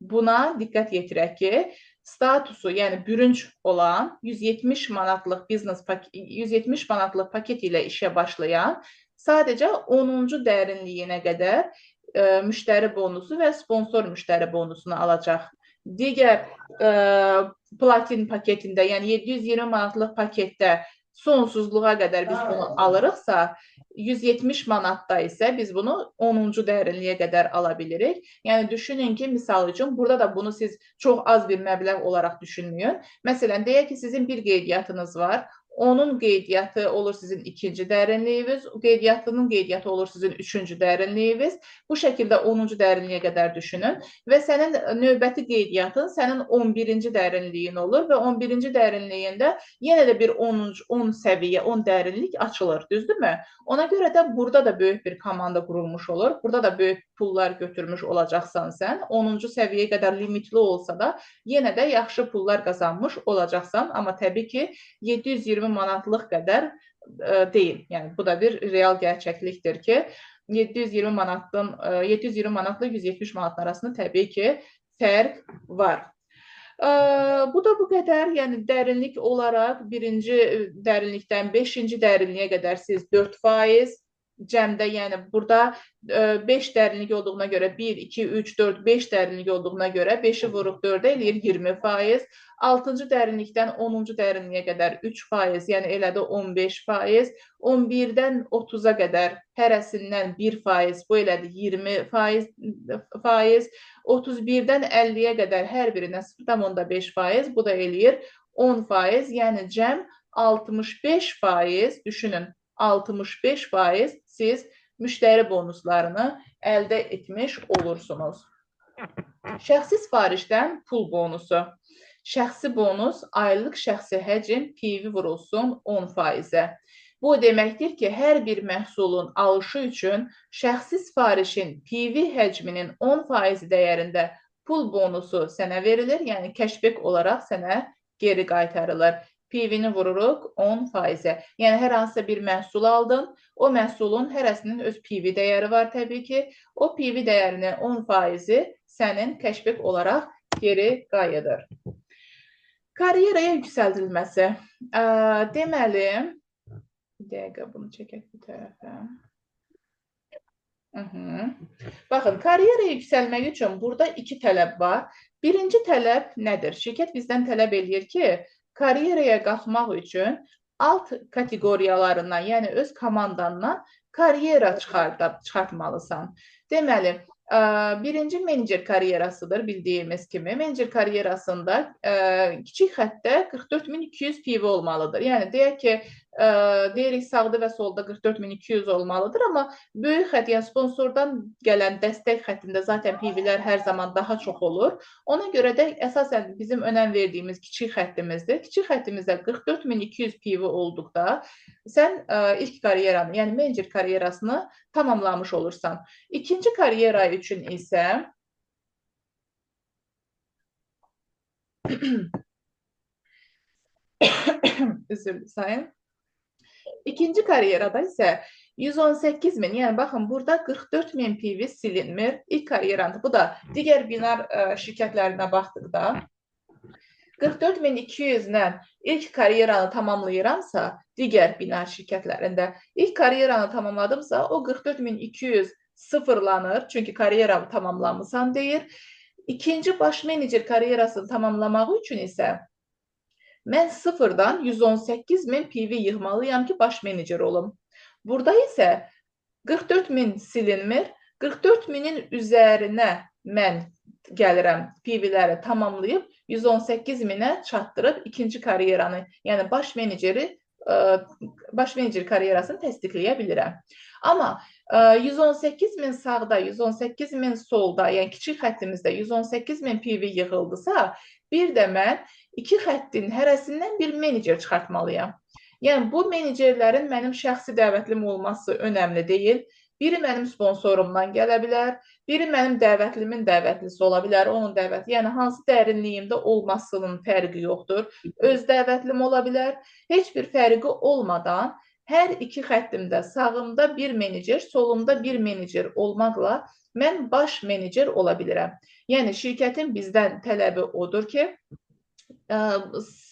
[SPEAKER 1] Buna diqqət yetirək ki, statusu, yəni bürünc olan 170 manatlıq paket ilə işə başlayan sadəcə 10-cu dərinliyinə qədər müştəri bonusu və sponsor müştəri bonusunu alacaq. Digər platin paketində, yəni 720 manatlıq paketdə sonsuzluğa qədər biz bunu alırıqsa, 170 manatda isə biz bunu 10-cu dərinliyə qədər ala bilirik. Yəni, düşünün ki, misal üçün, burada da bunu siz çox az bir məbləğ olaraq düşünməyin. Məsələn, deyək ki, sizin bir qeydiyyatınız var. Onun qeydiyyatı olur sizin 2-ci dərinliyiniz, qeydiyyatının qeydiyyatı olur sizin 3-cü dərinliyiniz. Bu şəkildə 10-cu dərinliyə qədər düşünün və sənin növbəti qeydiyyatın sənin 11-ci dərinliyin olur və 11-ci dərinliyində yenə də bir 10 səviyyə, 10 dərinlik açılır, düzdürmü? Ona görə də burada da böyük bir komanda qurulmuş olur. Burada da böyük pullar götürmüş olacaqsan sən. 10-cu səviyyəyə qədər limitli olsa da yenə də yaxşı pullar qazanmış olacaqsan. Amma təbii ki, 720 manatlıq qədər deyil. Yəni, bu da bir real gerçəklikdir ki, 720 manatla 170 manatın arasında təbii ki, fərq var. Bu da bu qədər, yəni dərinlik olaraq 1-ci dərinlikdən 5-ci dərinliyə qədər siz 4%, cəmdə, yəni burada 5 dərinlik olduğuna görə 1, 2, 3, 4, 5 dərinlik olduğuna görə 5-i vuruq 4-ə eləyir 20%. 6-cı dərinlikdən 10-cu dərinliyə qədər 3%, yəni elədi 15%. 11-dən 30-a qədər hərəsindən 1%, bu elədi 20%. 31-dən 50-yə qədər hər birinə 0,5%, bu da eləyir 10%, yəni cəm 65%, düşünün, 65% siz müştəri bonuslarını əldə etmiş olursunuz. Şəxsi sifarişdən pul bonusu. Şəxsi bonus, aylıq şəxsi həcm PV vurulsun 10%-ə. Bu deməkdir ki, hər bir məhsulun alışı üçün şəxsi sifarişin PV həcminin 10% dəyərində pul bonusu sənə verilir, yəni cashback olaraq sənə geri qaytarılır. PV-ni vururuq 10%-ə. Yəni, hər hansısa bir məhsul aldın, o məhsulun hərəsinin öz PV dəyəri var təbii ki. O PV dəyərinin 10%-i sənin cashback olaraq geri qayıdır. Karyeraya yüksəldilməsi. Deməli, bir dəqiqə bunu çəkək bu tərəfə. Baxın, karyeraya yüksəlmək üçün burada 2 tələb var. Birinci tələb nədir? Şirkət bizdən tələb edir ki, karyeraya qalxmaq üçün alt kateqoriyalarından, yəni öz komandandan karyera çıxartmalısan. Deməli, birinci menecer karyerasıdır bildiyimiz kimi. Menecer karyerasında kiçik xəttdə 44.200 PV olmalıdır. Yəni, deyək ki, deyirik sağda və solda 44.200 olmalıdır, amma böyük xətt, yəni sponsordan gələn dəstək xəttində zaten PV-lər hər zaman daha çox olur. Ona görə də əsasən bizim önəm verdiyimiz kiçik xəttimizdir. Kiçik xəttimizdə 44.200 PV olduqda sən ilk karyeranı, yəni menecer karyerasını tamamlamış olursan. İkinci karyera üçün isə üzr sayın. İkinci karyerada isə 118.000, yəni baxın, burada 44.000 PV silinmir. İlk karyeranı, bu da digər binar şirkətlərinə baxdıqda 44.200-lə ilk karyeranı tamamlayıramsa, digər binar şirkətlərində ilk karyeranı tamamladımsa, o 44.200 sıfırlanır, çünki karyeramı tamamlamısan deyir. İkinci baş menecer karyerasını tamamlamaq üçün isə mən sıfırdan 118.000 PV yığmalıyam ki, baş menecer olum. Burada isə 44.000 silinmir, 44.000-in üzərinə mən gəlirəm PV-ləri tamamlayıb 118.000-ə çatdırıb ikinci karyeranı, yəni baş menecer karyerasını təsdiqləyə bilirəm. Amma 118.000 sağda, 118.000 solda, yəni kiçik xəttimizdə 118.000 PV yığıldısa, bir də mən iki xəttin hərəsindən bir menecer çıxartmalıyam. Yəni, bu menecerlərin mənim şəxsi dəvətlim olması önəmli deyil. Biri mənim sponsorumdan gələ bilər, biri mənim dəvətlimin dəvətlisi ola bilər, onun dəvəti, yəni hansı dərinliyimdə olmasının fərqi yoxdur. Öz dəvətlim ola bilər, heç bir fərqi olmadan hər iki xəttimdə sağımda bir menecer, solumda bir menecer olmaqla mən baş menecer ola bilirəm. Yəni, şirkətin bizdən tələbi odur ki,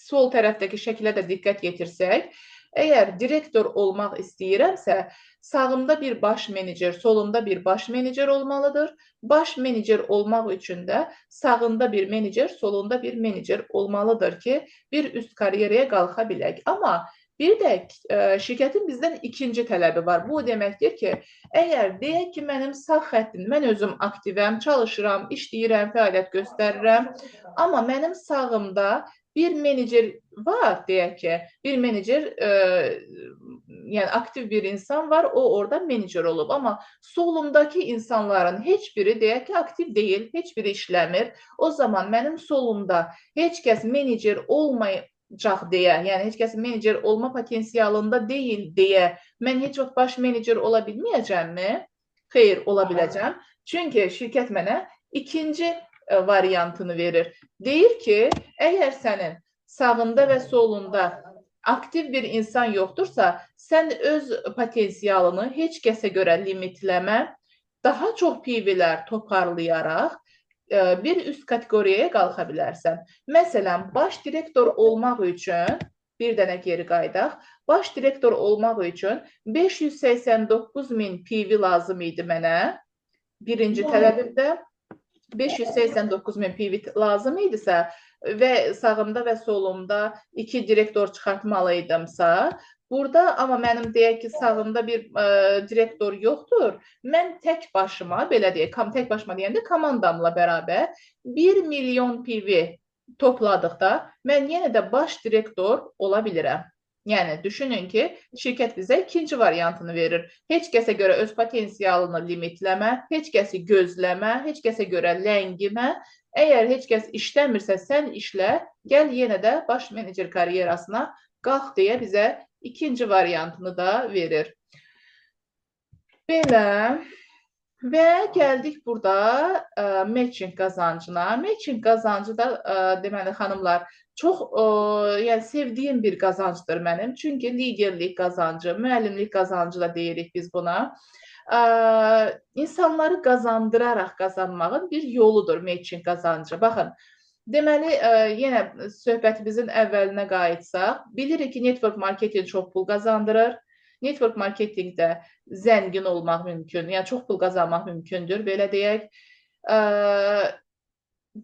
[SPEAKER 1] sol tərəfdəki şəkilə də diqqət yetirsək, əgər direktor olmaq istəyirəmsə, sağımda bir baş menecer, solumda bir baş menecer olmalıdır. Baş menecer olmaq üçün də sağında bir menecer, solunda bir menecer olmalıdır ki, bir üst karyeraya qalxa bilək. Amma bir də şirkətin bizdən ikinci tələbi var. Bu deməkdir ki, əgər deyək ki, mənim sağ xəttim, mən özüm aktivəm, çalışıram, işləyirəm, fəaliyyət göstərirəm, amma mənim sağımda bir menecer var, deyək ki, bir menecer, yəni aktiv bir insan var, o orada menecer olub. Amma solumdakı insanların heç biri, deyək ki, aktiv deyil, heç biri işləmir. O zaman mənim solumda heç kəs menecer olmayacaq deyə, yəni heç kəs menecer olma potensialında deyil deyə, mən heç vaxt baş menecer ola bilməyəcəmmi? Xeyr, ola biləcəm. Çünki şirkət mənə ikinci variantını verir. Deyir ki, əgər sənin sağında və solunda aktiv bir insan yoxdursa, sən öz potensialını heç kəsə görə limitləmə, daha çox PV-lər toparlayaraq bir üst kateqoriyaya qalxa bilərsən. Məsələn, baş direktor olmaq üçün bir dənə geri qayıdaq. Baş direktor olmaq üçün 589.000 PV lazım idi mənə. Birinci tələbimdə 589.000 PV lazım idisə və sağımda və solumda 2 direktor çıxartmalıydımsa, burada amma mənim deyək ki, sağımda bir direktor yoxdur. Mən tək başıma, belə deyək, tək başıma deyəndə komandamla bərabər 1 milyon PV topladıqda mən yenə də baş direktor ola bilirəm. Yəni, düşünün ki, şirkət bizə ikinci variantını verir. Heç kəsə görə öz potensialını limitləmə, heç kəsi gözləmə, heç kəsə görə ləngimə. Əgər heç kəs işləmirsə, sən işlə, gəl yenə də baş menecer karyerasına qalx deyə bizə ikinci variantını da verir. Belə. Və gəldik burada matching qazancına. Matching qazancı da deməli xanımlar çox yəni sevdiyim bir qazancdır mənim. Çünki liderlik qazancı, müəllimlik qazancı da deyirik biz buna. İnsanları qazandıraraq qazanmağın bir yoludur matching qazancı. Baxın, deməli yenə söhbətimizin əvvəlinə qayıtsaq, bilirik ki, network marketing çox pul qazandırır. Network marketingdə zəngin olmaq mümkün, yəni çox pul qazanmaq mümkündür, belə deyək.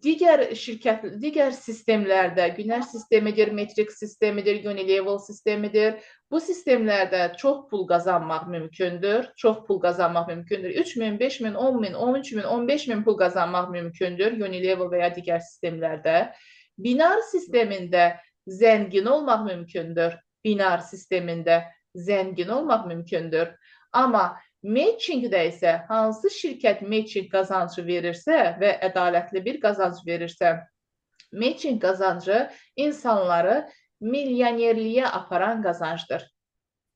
[SPEAKER 1] Digər sistemlərdə, Günəş sistemidir, Metrik sistemidir, Unilevel sistemidir. Bu sistemlərdə çox pul qazanmaq mümkündür, 3.000, 5.000, 10.000, 13.000, 15.000 pul qazanmaq mümkündür Unilevel və ya digər sistemlərdə. Binar sistemində zəngin olmaq mümkündür, Amma matchingdə isə hansı şirkət matching qazancı verirsə və ədalətli bir qazanc verirsə, matching qazancı insanları milyonerliyə aparan qazancdır.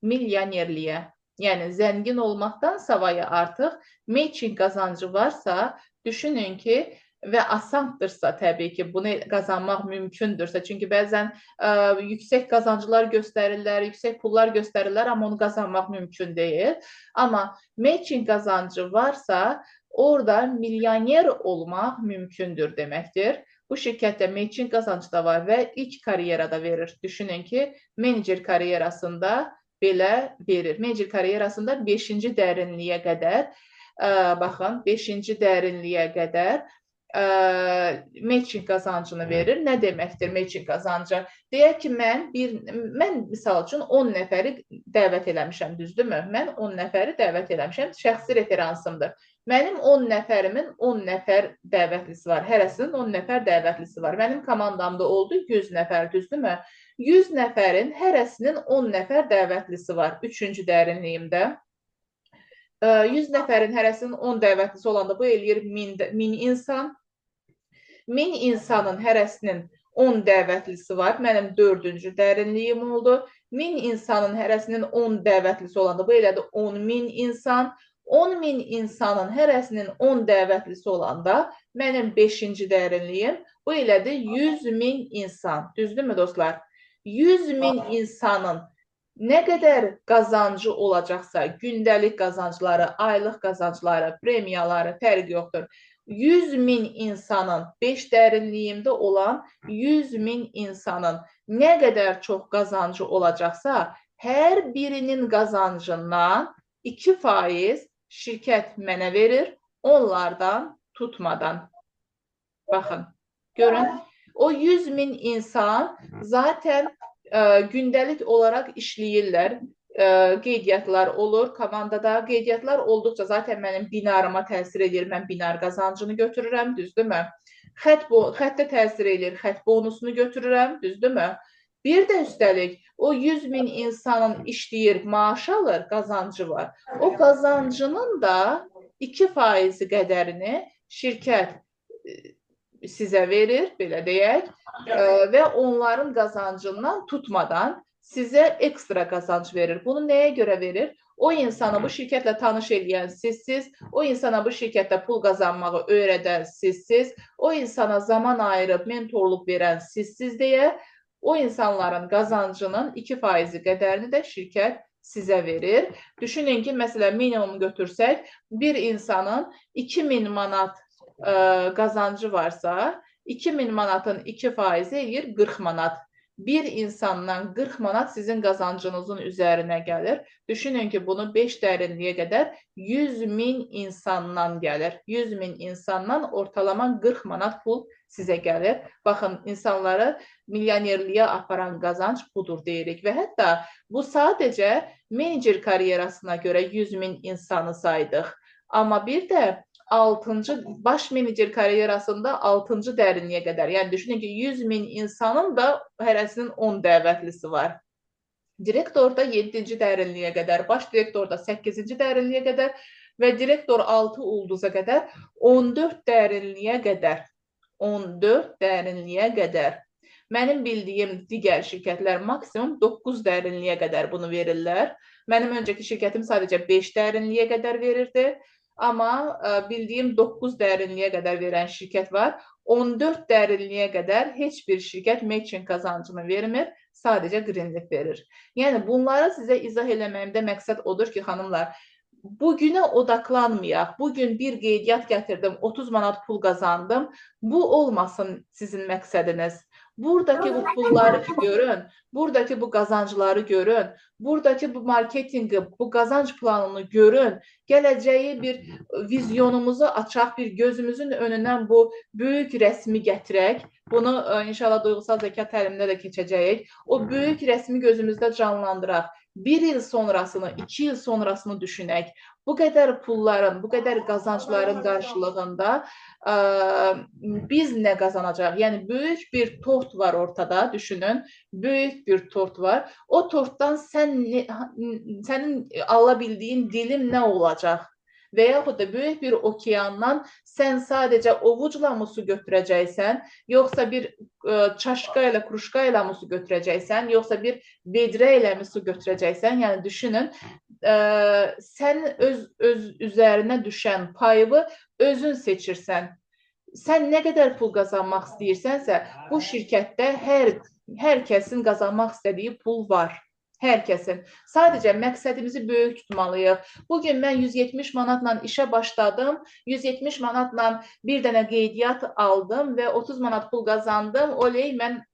[SPEAKER 1] Milyonerliyə. Yəni, zəngin olmaqdan savayı artıq matching qazancı varsa, düşünün ki, və asanddırsa təbii ki, bunu qazanmaq mümkündürsə. Çünki bəzən yüksək qazancılar göstərirlər, yüksək pullar göstərirlər, amma onu qazanmaq mümkün deyil. Amma matching qazancı varsa, orada milyoner olmaq mümkündür deməkdir. Bu şirkətdə matching qazancı da var və ilk karyerada verir. Düşünün ki, menecer karyerasında belə verir. Menecer karyerasında 5-ci dərinliyə qədər, baxın, 5-ci dərinliyə qədər matching qazancını verir. Nə deməkdir matching qazancı? Deyək ki, mən misal üçün 10 nəfəri dəvət eləmişəm, düzdürmü? Mən 10 nəfəri dəvət eləmişəm, şəxsi referansımdır. Mənim 10 nəfərimin 10 nəfər dəvətlisi var. Hərəsinin 10 nəfər dəvətlisi var. Mənim komandamda oldu 100 nəfər, düzdürmü? 100 nəfərin hərəsinin 10 nəfər dəvətlisi var. 3-cü dərinliyimdə. 100 nəfərin hərəsinin 10 dəvətlisi olanda bu eləyir 1000 insan. 1000 insanın hərəsinin 10 dəvətlisi var. Mənim 4-cü dərinliyim oldu. 1000 insanın hərəsinin 10 dəvətlisi olanda bu elədi 10.000 insan. 10.000 insanın hərəsinin 10 dəvətlisi olanda mənim 5-ci dərinliyim bu elədi 100.000 insan. Düzdürmü dostlar? 100.000 insanın nə qədər qazancı olacaqsa, gündəlik qazancları, aylıq qazancları, premiyaları fərqi yoxdur. 100.000 insanın 5 dərinliyimdə olan 100.000 insanın nə qədər çox qazancı olacaqsa, hər birinin qazancından 2% şirkət mənə verir, onlardan tutmadan. Baxın, görün, o 100.000 insan zaten gündəlik olaraq işləyirlər, qeydiyyatlar olur, komandada qeydiyyatlar olduqca zaten mənim binarıma təsir edir, mən binar qazancını götürürəm, düzdürmü? Xəttə təsir edir, xətt bonusunu götürürəm, düzdürmü? Bir də üstəlik, o 100.000 insanın işləyir, maaş alır, qazancı var. O qazancının da 2% qədərini şirkət sizə verir, belə deyək, və onların qazancından tutmadan sizə ekstra qazanc verir. Bunu nəyə görə verir? O insana bu şirkətlə tanış edən sizsiz, o insana bu şirkətdə pul qazanmağı öyrədən sizsiz, o insana zaman ayırıb mentorluq verən sizsiz deyə o insanların qazancının 2% qədərini də şirkət sizə verir. Düşünün ki, məsələn, minimum götürsək, bir insanın 2000 manat qazancı varsa, 2000 manatın 2% eləyir 40 manat. bir insandan 40 manat sizin qazancınızın üzərinə gəlir. Düşünün ki, bunu 5 dərinliyə qədər 100.000 insandan gəlir. 100.000 insandan ortalama 40 manat pul sizə gəlir. Baxın, insanları milyonerliyə aparan qazanc budur deyirik və hətta bu sadəcə menecer karyerasına görə 100.000 insanı saydıq. Amma bir də 6-cı baş menecer karyerasında 6-cı dərinliyə qədər. Yəni düşünün ki, 100.000 insanın da hərəsinin 10 dəvətlisi var. Direktorda 7-ci dərinliyə qədər, baş direktorda 8-ci dərinliyə qədər və direktor 6 ulduza qədər 14 dərinliyə qədər. 14 dərinliyə qədər. Mənim bildiyim digər şirkətlər maksimum 9 dərinliyə qədər bunu verirlər. Mənim öncəki şirkətim sadəcə 5 dərinliyə qədər verirdi. Amma bildiyim 9 dərinliyə qədər verən şirkət var. 14 dərinliyə qədər heç bir şirkət matching qazancını vermir, sadəcə greenlik verir. Yəni bunları sizə izah eləməyimdə məqsəd odur ki, xanımlar, bugünə odaklanmayaq. Bugün bir qeydiyyat gətirdim, 30 manat pul qazandım. Bu olmasın sizin məqsədiniz. Buradakı bu pulları görün, buradakı bu qazancları görün, buradakı bu marketingi, bu qazanc planını görün, gələcəyi bir vizyonumuzu açaq, bir gözümüzün önündən bu böyük rəsmi gətirək. Bunu inşallah duyğusal zəka təlimində də keçəcəyik. O böyük rəsmi gözümüzdə canlandıraq. 1 il sonrasını, 2 il sonrasını düşünək. Bu qədər pulların, bu qədər qazancların qarşılığında biz nə qazanacaq? Yəni, böyük bir tort var ortada, düşünün. Böyük bir tort var. O tortdan sənin ala bildiyin dilim nə olacaq? Və yaxud da böyük bir okeandan sən sadəcə ovucla mı su götürəcəksən, yoxsa bir çaşqa ilə, kruşqa ilə mi su götürəcəksən, yoxsa bir vedrə ilə mi su götürəcəksən? Yəni, düşünün, sən öz üzərinə düşən payı özün seçirsən. Sən nə qədər pul qazanmaq istəyirsənsə, bu şirkətdə hər kəsin qazanmaq istədiyi pul var. Hər kəsin. Sadəcə məqsədimizi böyük tutmalıyıq. Bugün mən 170 manatla işə başladım, 170 manatla bir dənə qeydiyyat aldım və 30 manat pul qazandım. Oley, mən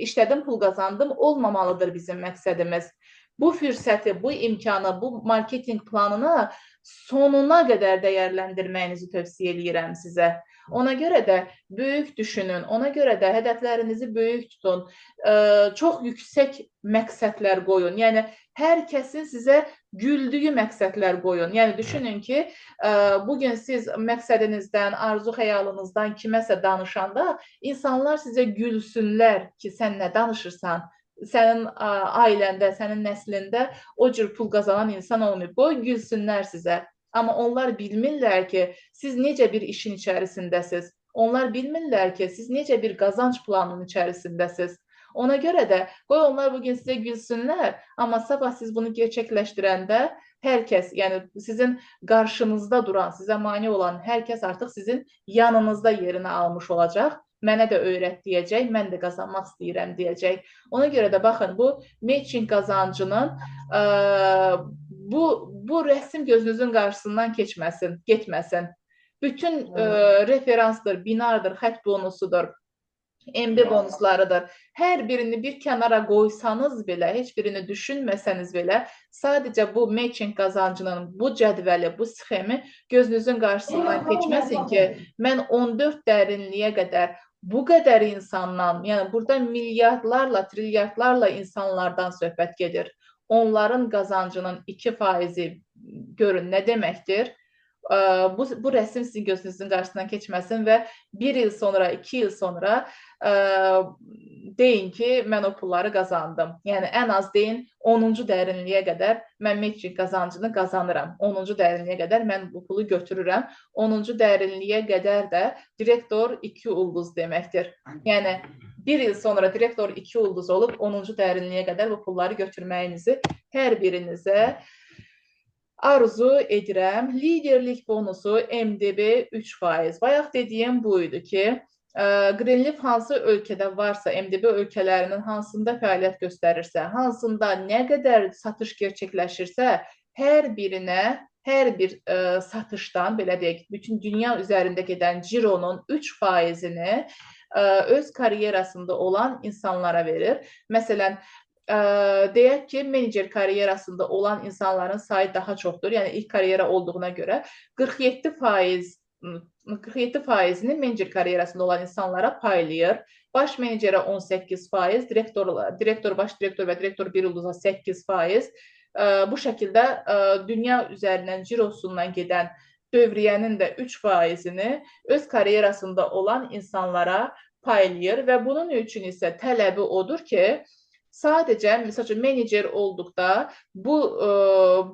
[SPEAKER 1] işlədim, pul qazandım. Olmamalıdır bizim məqsədimiz. Bu fürsəti, bu imkanı, bu marketinq planını sonuna qədər dəyərləndirməyinizi tövsiyə edirəm sizə. Ona görə də böyük düşünün, ona görə də hədəflərinizi böyük tutun, çox yüksək məqsədlər qoyun. Yəni, hər kəsin sizə güldüyü məqsədlər qoyun. Yəni, düşünün ki, bugün siz məqsədinizdən, arzu xəyalınızdan kiməsə danışanda insanlar sizə gülsünlər ki, sən nə danışırsan? Sənin ailəndə, sənin nəslində o cür pul qazanan insan olmayıb. Qoy gülsünlər sizə. Amma onlar bilmirlər ki, siz necə bir işin içərisindəsiz. Onlar bilmirlər ki, siz necə bir qazanc planının içərisindəsiz. Ona görə də qoy onlar bugün sizə gülsünlər, amma sabah siz bunu gerçəkləşdirəndə hər kəs, yəni sizin qarşınızda duran, sizə mane olan hər kəs artıq sizin yanınızda yerini almış olacaq. Mənə də öyrət deyəcək, mən də qazanmaq istəyirəm deyəcək. Ona görə də baxın, bu matching qazancının bu rəsm gözünüzün qarşısından keçməsin, getməsin. Bütün referansdır, binardır, xət bonusudur, MB bonuslarıdır. Hər birini bir kənara qoysanız belə, heç birini düşünməsəniz belə, sadəcə bu matching qazancının bu cədvəli, bu sxemi gözünüzün qarşısından keçməsin ki, mən 14 dərinliyə qədər bu qədər insandan, yəni burada milyardlarla, trilyardlarla insanlardan söhbət gedir. Onların qazancının 2% görün nə deməkdir? Bu rəsm sizin gözünüzün qarşısından keçməsin və 1 il sonra, 2 il sonra deyin ki, mən o pulları qazandım. Yəni, ən az deyin, 10-cu dərinliyə qədər mən matching qazancını qazanıram. 10-cu dərinliyə qədər mən bu pulu götürürəm. 10-cu dərinliyə qədər də direktor 2 ulduz deməkdir. Yəni, 1 il sonra direktor 2 ulduz olub, 10-cu dərinliyə qədər bu pulları götürməyinizi hər birinizə arzu edirəm. Liderlik bonusu MDB 3%. Bayaq dediyim buydu ki, Greenleaf hansı ölkədə varsa, MDB ölkələrinin hansında fəaliyyət göstərirsə, hansında nə qədər satış gerçəkləşirsə, hər birinə, hər bir satışdan, belə deyək, bütün dünya üzərində gedən cironun 3%-ni öz karyerasında olan insanlara verir. Məsələn, deyək ki, menecer karyerasında olan insanların sayı daha çoxdur. Yəni ilk karyera olduğuna görə 47%ni menecer karyerasında olan insanlara paylayır. Baş menecerə 18%, direktor, baş direktor və direktor bir ulduza 8%. Bu şəkildə dünya üzərindən cirosundan gedən dövriyyənin də 3%-ni öz karyerasında olan insanlara paylayır və bunun üçün isə tələbi odur ki, sadəcə, məsəl üçün, menecer olduqda bu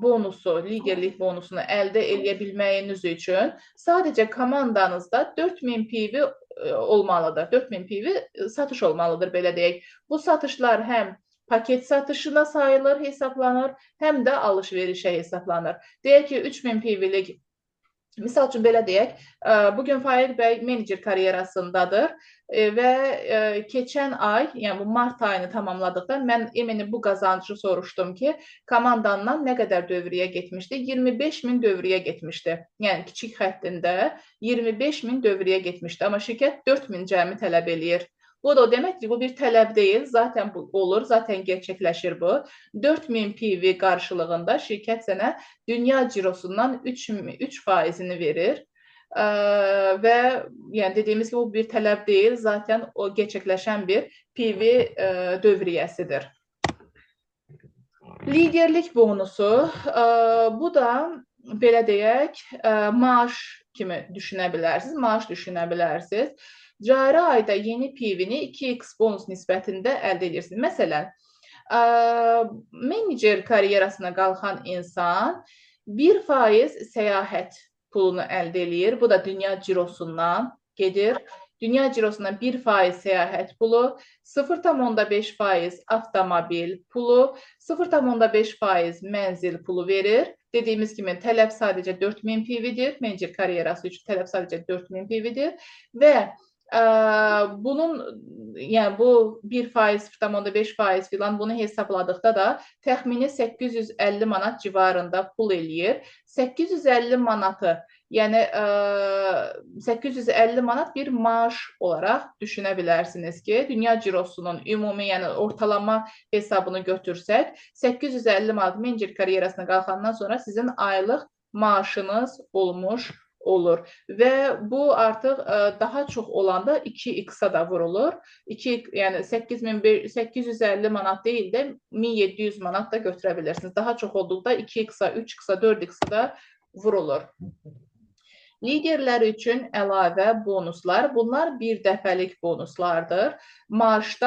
[SPEAKER 1] bonusu, liderlik bonusunu əldə edə bilməyiniz üçün sadəcə komandanızda 4000 PV olmalıdır. 4000 PV satış olmalıdır, belə deyək. Bu satışlar həm paket satışına sayılır, hesablanır, həm də alış-verişə hesablanır. Deyək ki, 3000 PV-lik, misal üçün belə deyək, bugün Faiq bəy menecer karyerasındadır və keçən ay, yəni bu mart ayını tamamladıqda mən Emini bu qazancı soruşdum ki, komandandan nə qədər dövriyyə getmişdi? 25.000 dövriyyə getmişdi. Yəni kiçik xəttində 25.000 dövriyyə getmişdi. Amma şirkət 4.000 cəmi tələb eləyir. Bu da o deməkdir, bu bir tələb deyil, zaten bu olur, zaten gerçəkləşir bu. 4000 PV qarşılığında şirkət sənə dünya cirosundan 3%-ni verir və yəni dediyimiz gibi bu bir tələb deyil, zaten o gerçəkləşən bir PV dövriyyəsidir. Liderlik bonusu, bu da belə deyək, maaş kimi düşünə bilərsiniz, maaş düşünə bilərsiniz. Cari ayda yeni PV-ni 2x bonus nisbətində əldə edirsiniz. Məsələn, menecer karyerasına qalxan insan 1% səyahət pulunu əldə edir. Bu da dünya cirosundan gedir. Dünya cirosundan 1% səyahət pulu, 0,5% avtomobil pulu, 0,5% mənzil pulu verir. Dediyimiz kimi tələb sadəcə 4000 PV-dir. Menecer karyerası üçün tələb sadəcə 4000 PV-dir və bunun, yəni bu 1%, 0,5% filan bunu hesabladıqda da təxmini 850 manat civarında pul eləyir. 850 manatı, yəni 850 manat bir maaş olaraq düşünə bilərsiniz ki, dünya cirosunun ümumi, yəni ortalama hesabını götürsək, 850 manat menecer karyerasına qalxandan sonra sizin aylıq maaşınız olmuş olur və bu artıq daha çox olanda 2x-a da vurulur. Yəni 850 manat deyil də 1700 manat da götürə bilirsiniz. Daha çox olduqda 2x-a, 3x-a, 4x-a da vurulur. Liderlər üçün əlavə bonuslar. Bunlar bir dəfəlik bonuslardır. Maaş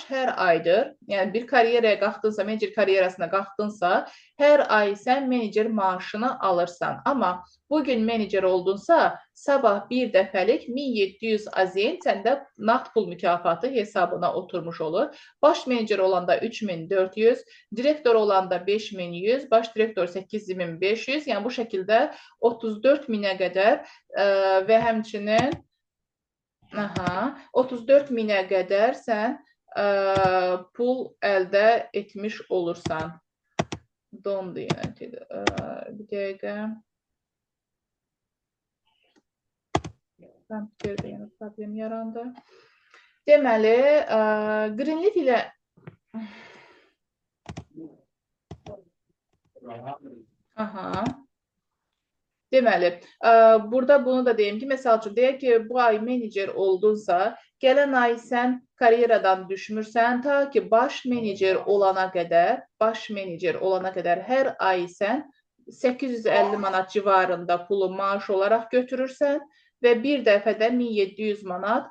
[SPEAKER 1] hər aydır. Yəni bir karyeraya qalxdınsa, menecer karyerasına qalxdınsa, hər ay sən menecer maaşını alırsan. Amma bugün menecer oldunsa, sabah bir dəfəlik 1700 azin səndə nağd pul mükafatı hesabına oturmuş olur. Baş menecer olanda 3400, direktor olanda 5100, baş direktor 8500. Yəni bu şəkildə 34.000-ə qədər və həmçinin 34.000-ə qədər sən pul əldə etmiş olursan. Dondu yenə. Bir dəqiqə. Kompüterdə yenə problem yarandı. Deməli, Greenleaf ilə deməli, burada bunu da deyim ki, məsəl üçün, deyək ki, bu ay menecer oldunsa, gələn ay sən karyeradan düşmürsən, ta ki, baş menecer olana qədər hər ay sən 850 manat civarında pulu maaş olaraq götürürsən və bir dəfədə 1700 manat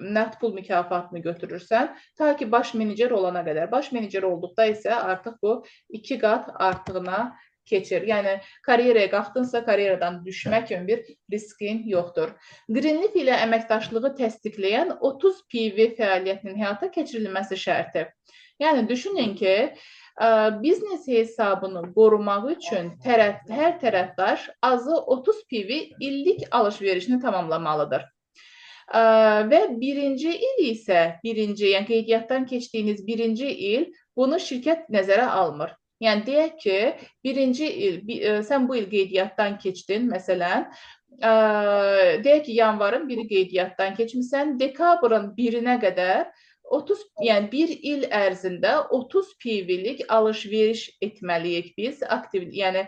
[SPEAKER 1] nağd pul mükafatını götürürsən, ta ki, baş menecer olana qədər. Baş menecer olduqda isə artıq bu 2 qat artığına keçir. Yəni, karyeraya qalxdınsa, karyeradan düşmək kimi bir riskin yoxdur. Greenleaf ilə əməkdaşlığı təsdiqləyən 30 PV fəaliyyətinin həyata keçirilməsi şərti. Yəni, düşünün ki, biznes hesabını qorumaq üçün hər tərəfdaş azı 30 PV illik alış-verişini tamamlamalıdır. Və birinci il isə, yəni qeydiyyatdan keçdiyiniz birinci il bunu şirkət nəzərə almır. Yəni deyək ki, birinci il, sən bu il qeydiyyatdan keçdin, məsələn, deyək ki, yanvarın 1-i qeydiyyatdan keçmisən, dekabrın 1-nə qədər 30, yəni bir il ərzində 30 PV-lik alış-veriş etməliyik biz, aktiv, yəni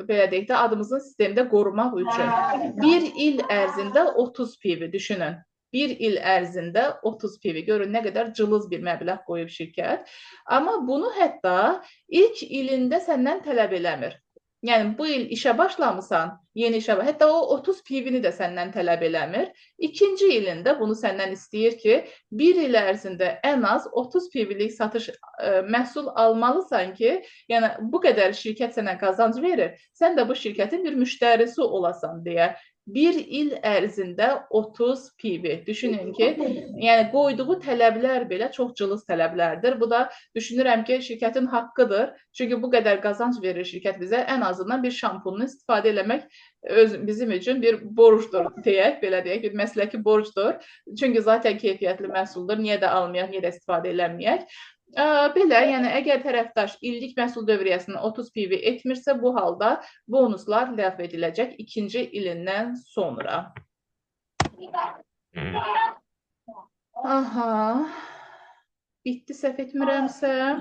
[SPEAKER 1] belə deyək də adımızın sistemdə qorumaq üçün. Bir il ərzində 30 PV düşünün. Bir il ərzində 30 PV. Görün nə qədər cılız bir məbləğ qoyub şirkət. Amma bunu hətta ilk ilində səndən tələb eləmir. Yəni bu il işə başlamısan, yeni işə, hətta o 30 PV-ni də səndən tələb eləmir. İkinci ilində bunu səndən istəyir ki, bir il ərzində ən az 30 PV-lik satış məhsul almalısan ki, yəni bu qədər şirkət sənə qazanc verir, sən də bu şirkətin bir müştərisi olasan deyə. Bir il ərzində 30 PV. Düşünün ki, yəni qoyduğu tələblər belə çox cılız tələblərdir. Bu da düşünürəm ki, şirkətin haqqıdır. Çünki bu qədər qazanc verir şirkət bizə. Ən azından bir şampununu istifadə eləmək bizim üçün bir borcdur deyək, belə deyək, bir məsləki borcdur. Çünki zaten keyfiyyətli məhsuldur. Niyə də almayaq, niyə də istifadə eləməyək. Belə, yəni əgər tərəfdaş illik məhsul dövriyyəsini 30 PV etmirsə, bu halda bonuslar ləğv ediləcək ikinci ilindən sonra. Aha. Bitdi, səhv etmirəmsə.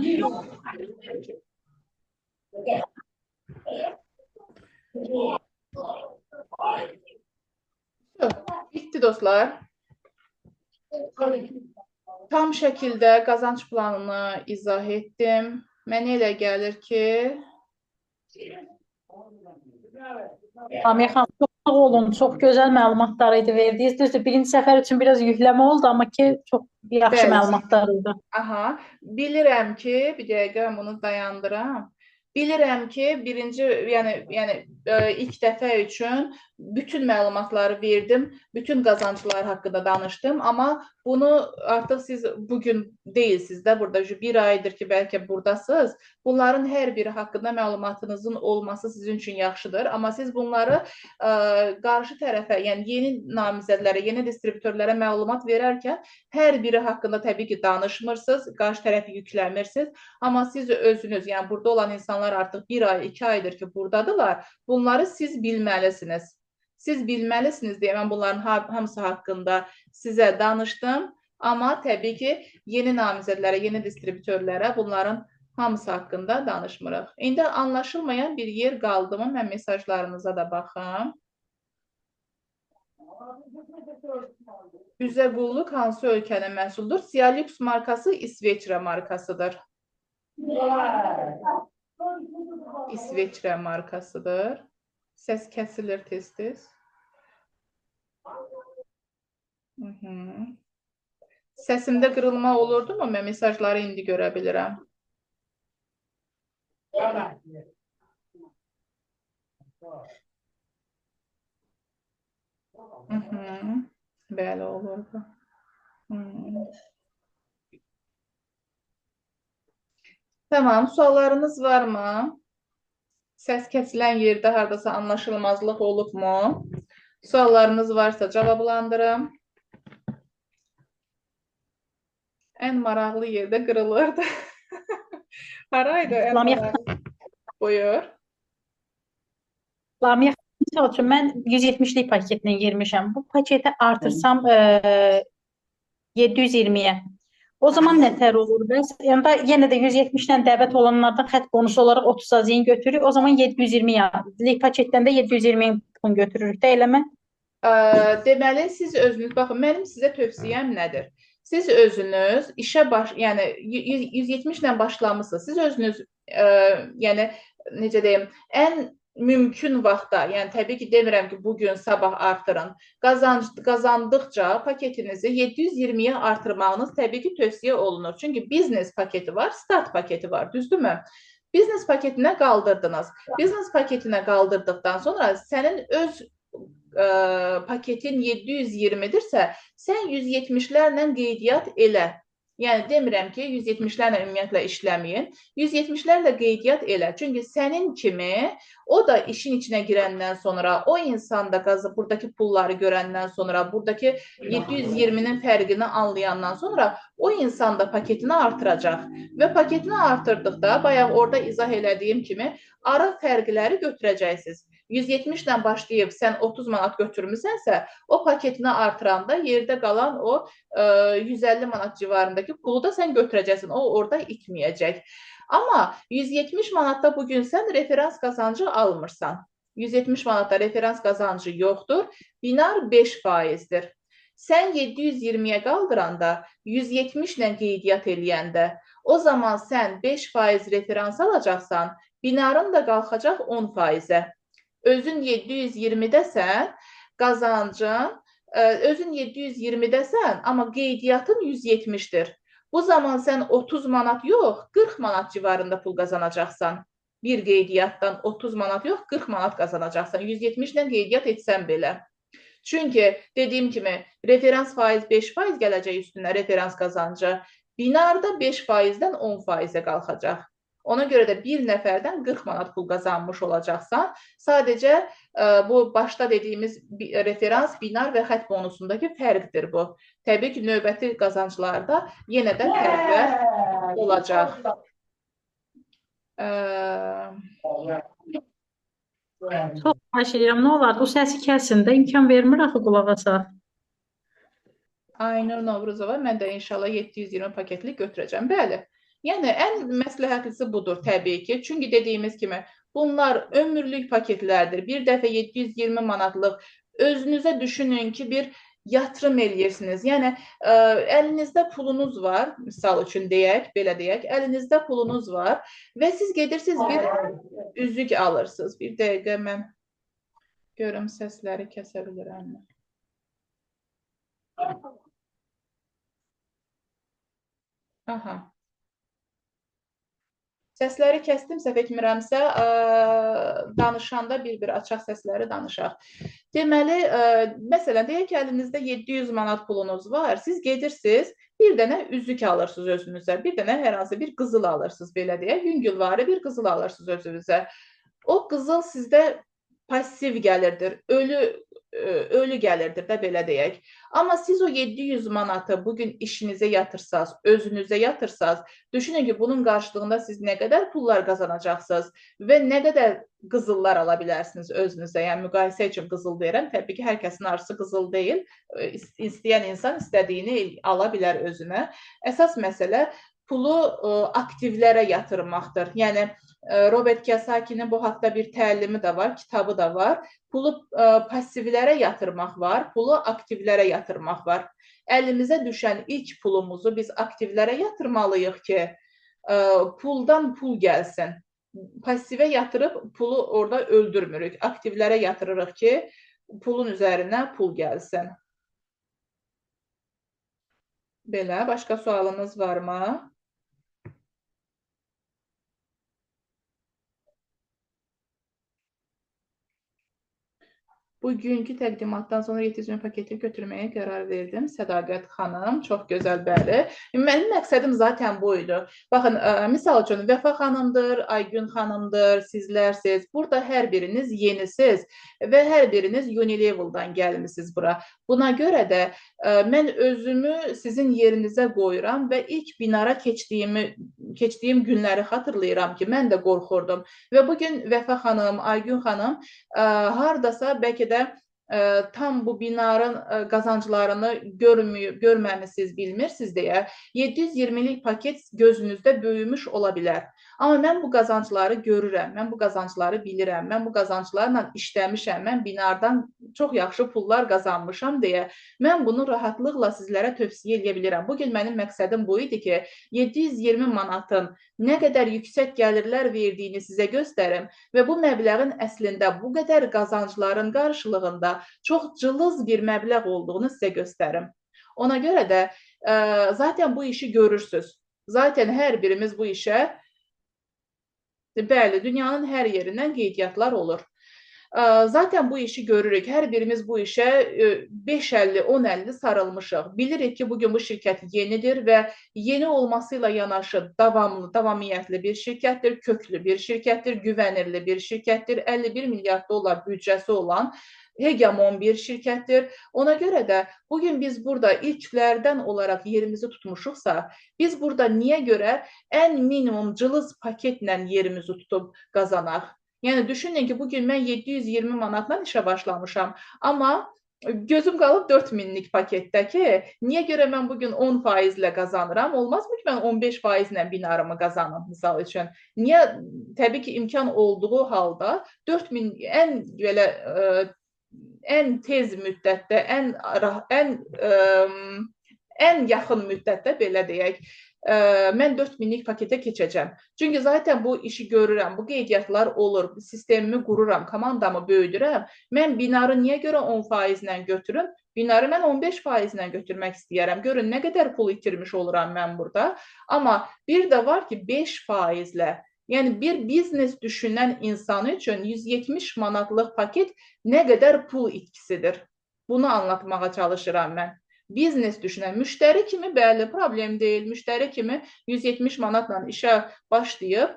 [SPEAKER 1] Bitdi dostlar. Tam şəkildə qazanc planını izah etdim. Mənə elə gəlir ki,
[SPEAKER 2] Lamiyə xanım, çox sağ olun. Çox gözəl məlumatlar idi verdiniz. Düzdür, birinci səfər üçün biraz yükləmə oldu, amma ki, çox yaxşı
[SPEAKER 1] bəli.
[SPEAKER 2] məlumatlar idi.
[SPEAKER 1] Aha, bilirəm ki, bir dəqiqə bunu dayandıram. Bilirəm ki, birinci, yəni ilk dəfə üçün bütün məlumatları verdim, bütün qazanclar haqqında danışdım, amma bunu artıq siz bugün deyilsiniz də, burada bir aydır ki, bəlkə buradasınız. Bunların hər biri haqqında məlumatınızın olması sizin üçün yaxşıdır, amma siz bunları qarşı tərəfə, yəni yeni namizədlərə, yeni distribütörlərə məlumat verərkən hər biri haqqında təbii ki, danışmırsınız, qarşı tərəfi yükləmirsiniz, amma siz özünüz, yəni burada olan insanlar artıq bir ay, 2 aydır ki, buradadılar, bunları siz bilməlisiniz. Siz bilməlisiniz deyə mən bunların hamısı haqqında sizə danışdım, amma təbii ki, yeni namizədlərə, yeni distribütörlərə bunların hamısı haqqında danışmırıq. İndi anlaşılmayan bir yer qaldı mı? Mən mesajlarınıza da baxım. Üzə qulluq hansı ölkənin məhsuldur? Sialux markası İsveçrə markasıdır. İsveçrə markasıdır. Səs kəsilir tez-tez. Səsimdə qırılma olurdu mu? Mən mesajları indi görə bilirəm. Bəli, olurdu. Tamam, suallarınız var mı? Səs kəsilən yerdə haradasa anlaşılmazlıq olub mu? Suallarınız varsa cavablandırım. Ən maraqlı yerdə qırılırdı. Haraydı ən maraqlı? Buyur.
[SPEAKER 2] Lamiyə xanım, misal üçün mən 170-lik paketinə girmişəm. Bu paketi artırsam 720-yə. O zaman nətər olur? Yəni yenə də 170-lə dəvət olanlardan xətt bonusu olaraq 30 azini götürürük. O zaman 720-lik paketdən də 720 pul götürürük də, eləmə?
[SPEAKER 1] Deməli, siz özünüz, baxın, mənim sizə tövsiyəm nədir? Siz özünüz işə yəni 170 ilə başlamısınız. Siz özünüz, yəni necə deyim, ən mümkün vaxtda, yəni təbii ki, demirəm ki, bugün, sabah artırın. Qazandıqca paketinizi 720-yə artırmağınız təbii ki, tövsiyə olunur. Çünki biznes paketi var, start paketi var, düzdürmü? Biznes paketinə qaldırdınız. Biznes paketinə qaldırdıqdan sonra sənin öz paketin 720-dirsə, sən 170-lərlə qeydiyyat elə. Yəni demirəm ki, 170-lərlə ümumiyyətlə işləməyin. 170-lərlə qeydiyyat elə. Çünki sənin kimi o da işin içinə girəndən sonra, o insan da buradakı pulları görəndən sonra, buradakı 720-nin fərqini anlayandan sonra o insan da paketini artıracaq. Və paketini artırdıqda, bayaq orada izah elədiyim kimi, ara fərqləri götürəcəksiniz. 170 ilə başlayıb sən 30 manat götürmüsənsə, o paketini artıranda yerdə qalan o 150 manat civarındakı pulu da sən götürəcəksin. O orada itməyəcək. Amma 170 manatda bugün sən referans qazancı almırsan. 170 manatda referans qazancı yoxdur. Binar 5%-dir. Sən 720-yə qaldıranda, 170 ilə qeydiyyat eləyəndə, o zaman sən 5% referans alacaqsan, binarın da qalxacaq 10%-ə. Özün 720-dəsən, qazancın, özün 720-dəsən, amma qeydiyyatın 170-dir. Bu zaman sən 30 manat yox, 40 manat civarında pul qazanacaqsan. Bir qeydiyyatdan 30 manat yox, 40 manat qazanacaqsan. 170 ilə qeydiyyat etsən belə. Çünki dediyim kimi, referans faiz 5% gələcək üstünə referans qazancı. Binarda 5%-dən 10%-ə qalxacaq. Ona görə də bir nəfərdən 40 manat pul qazanmış olacaqsan. Sadəcə bu başda dediyimiz referans, binar və xətt bonusundakı fərqdir bu. Təbii ki, növbəti qazanclarda yenə də fərqlər olacaq.
[SPEAKER 2] Çox xahiş edirəm, nə olar? Bu səsi kəsin də, imkan vermir axı qulaq asaq.
[SPEAKER 1] Aynur Novruzova, mən də inşallah 720 paketli götürəcəm. Bəli. Yəni, ən məsləhətlisi budur təbii ki. Çünki dediyimiz kimi, bunlar ömürlük paketlərdir. Bir dəfə 720 manatlıq özünüzə düşünün ki, bir yatırım eləyirsiniz. Yəni, əlinizdə pulunuz var, misal üçün deyək, belə deyək, əlinizdə pulunuz var və siz gedirsiniz bir üzük alırsınız. Bir dəqiqə mən görüm səsləri kəsə bilirəm. Aha. Səsləri kəsdim, səhv etmirəmsə, danışanda bir-bir açaq səsləri danışaq. Deməli, məsələn, deyək ki, əlinizdə 700 manat pulunuz var, siz gedirsiniz, bir dənə üzük alırsınız özünüzə, bir dənə hər hansı bir qızıl alırsınız, belə deyək, yüngülvari bir qızıl alırsınız özünüzə. O qızıl sizdə pasiv gəlirdir, ölü gəlirdir də, belə deyək. Amma siz o 700 manatı bugün işinizə yatırsaz, özünüzə yatırsaz, düşünün ki, bunun qarşılığında siz nə qədər pullar qazanacaqsınız və nə qədər qızıllar ala bilərsiniz özünüzə. Yəni, müqayisə üçün qızıl deyirəm. Təbii ki, hər kəsin arzusu qızıl deyil. İstəyən insan istədiyini ala bilər özünə. Əsas məsələ pulu aktivlərə yatırmaqdır. Yəni, Robert Kiyosakinin bu haqda bir təlimi də var, kitabı da var. Pulu passivlərə yatırmaq var, pulu aktivlərə yatırmaq var. Əlimizə düşən ilk pulumuzu biz aktivlərə yatırmalıyıq ki, puldan pul gəlsin. Passivə yatırıb pulu orada öldürmürük. Aktivlərə yatırırıq ki, pulun üzərinə pul gəlsin. Belə, başqa sualınız varmı? Bugünkü təqdimatdan sonra 700 paketi götürməyə qərar verdim. Sədaqət xanım, çox gözəl, bəli. Mənim məqsədim zaten buydu. Baxın, misal üçün, Vəfa xanımdır, Aygün xanımdır, sizlərsiz. Burada hər biriniz yenisiniz və hər biriniz Unilevel'dan gəlmisiniz bura. Buna görə də mən özümü sizin yerinizə qoyuram və ilk binara keçdiyim günləri xatırlayıram ki, mən də qorxurdum. Və bugün Vəfa xanım, Aygün xanım hardasa bəlkə də tam bu binarın qazanclarını görməmisiniz, bilmirsiniz deyə 720-lik paket gözünüzdə böyümüş ola bilər. Amma mən bu qazancları görürəm, mən bu qazancları bilirəm, mən bu qazanclarla işləmişəm, mən binardan çox yaxşı pullar qazanmışam deyə mən bunu rahatlıqla sizlərə tövsiyə edə bilirəm. Bugün mənim məqsədim bu idi ki, 720 manatın nə qədər yüksək gəlirlər verdiyini sizə göstərim və bu məbləğin əslində bu qədər qazancların qarşılığında çox cılız bir məbləğ olduğunu sizə göstərim. Ona görə də zaten bu işi görürsünüz. Zaten hər birimiz bu işə, bəli, dünyanın hər yerindən qeydiyyatlar olur. Zaten bu işi görürük. Hər birimiz bu işə 5-50, 10-50 sarılmışıq. Bilirik ki, bugün bu şirkət yenidir və yeni olmasıyla yanaşı davamiyyətli bir şirkətdir, köklü bir şirkətdir, güvənirli bir şirkətdir, 51 milyard dollar büdcəsi olan hegemon bir şirkətdir. Ona görə də bugün biz burada ilklərdən olaraq yerimizi tutmuşuqsa, biz burada niyə görə ən minimum cılız paketlə yerimizi tutub qazanaq? Yəni düşünün ki, bugün mən 720 manatla işə başlamışam, amma gözüm qalıb 4000-lik paketdə ki, niyə görə mən bugün 10% qazanıram? Olmazmı ki, mən 15% binarımı qazanım, misal üçün? Niyə? Təbii ki, imkan olduğu halda 4000 ən tez müddətdə, ən yaxın müddətdə belə deyək, mən 4000-lik paketə keçəcəm. Çünki zaten bu işi görürəm, bu qeydiyyatlar olur, sistemimi qururam, komandamı böyüdürəm. Mən binarı niyə görə 10%-lə götürüm? Binarı mən 15%-lə götürmək istəyərəm. Görün, nə qədər pul itirmiş oluram mən burada. Amma bir də var ki, 5%-lə. Yəni, bir biznes düşünən insan üçün 170 manatlıq paket nə qədər pul itkisidir. Bunu anlatmağa çalışıram mən. Biznes düşünən müştəri kimi bəli, problem deyil. Müştəri kimi 170 manatla işə başlayıb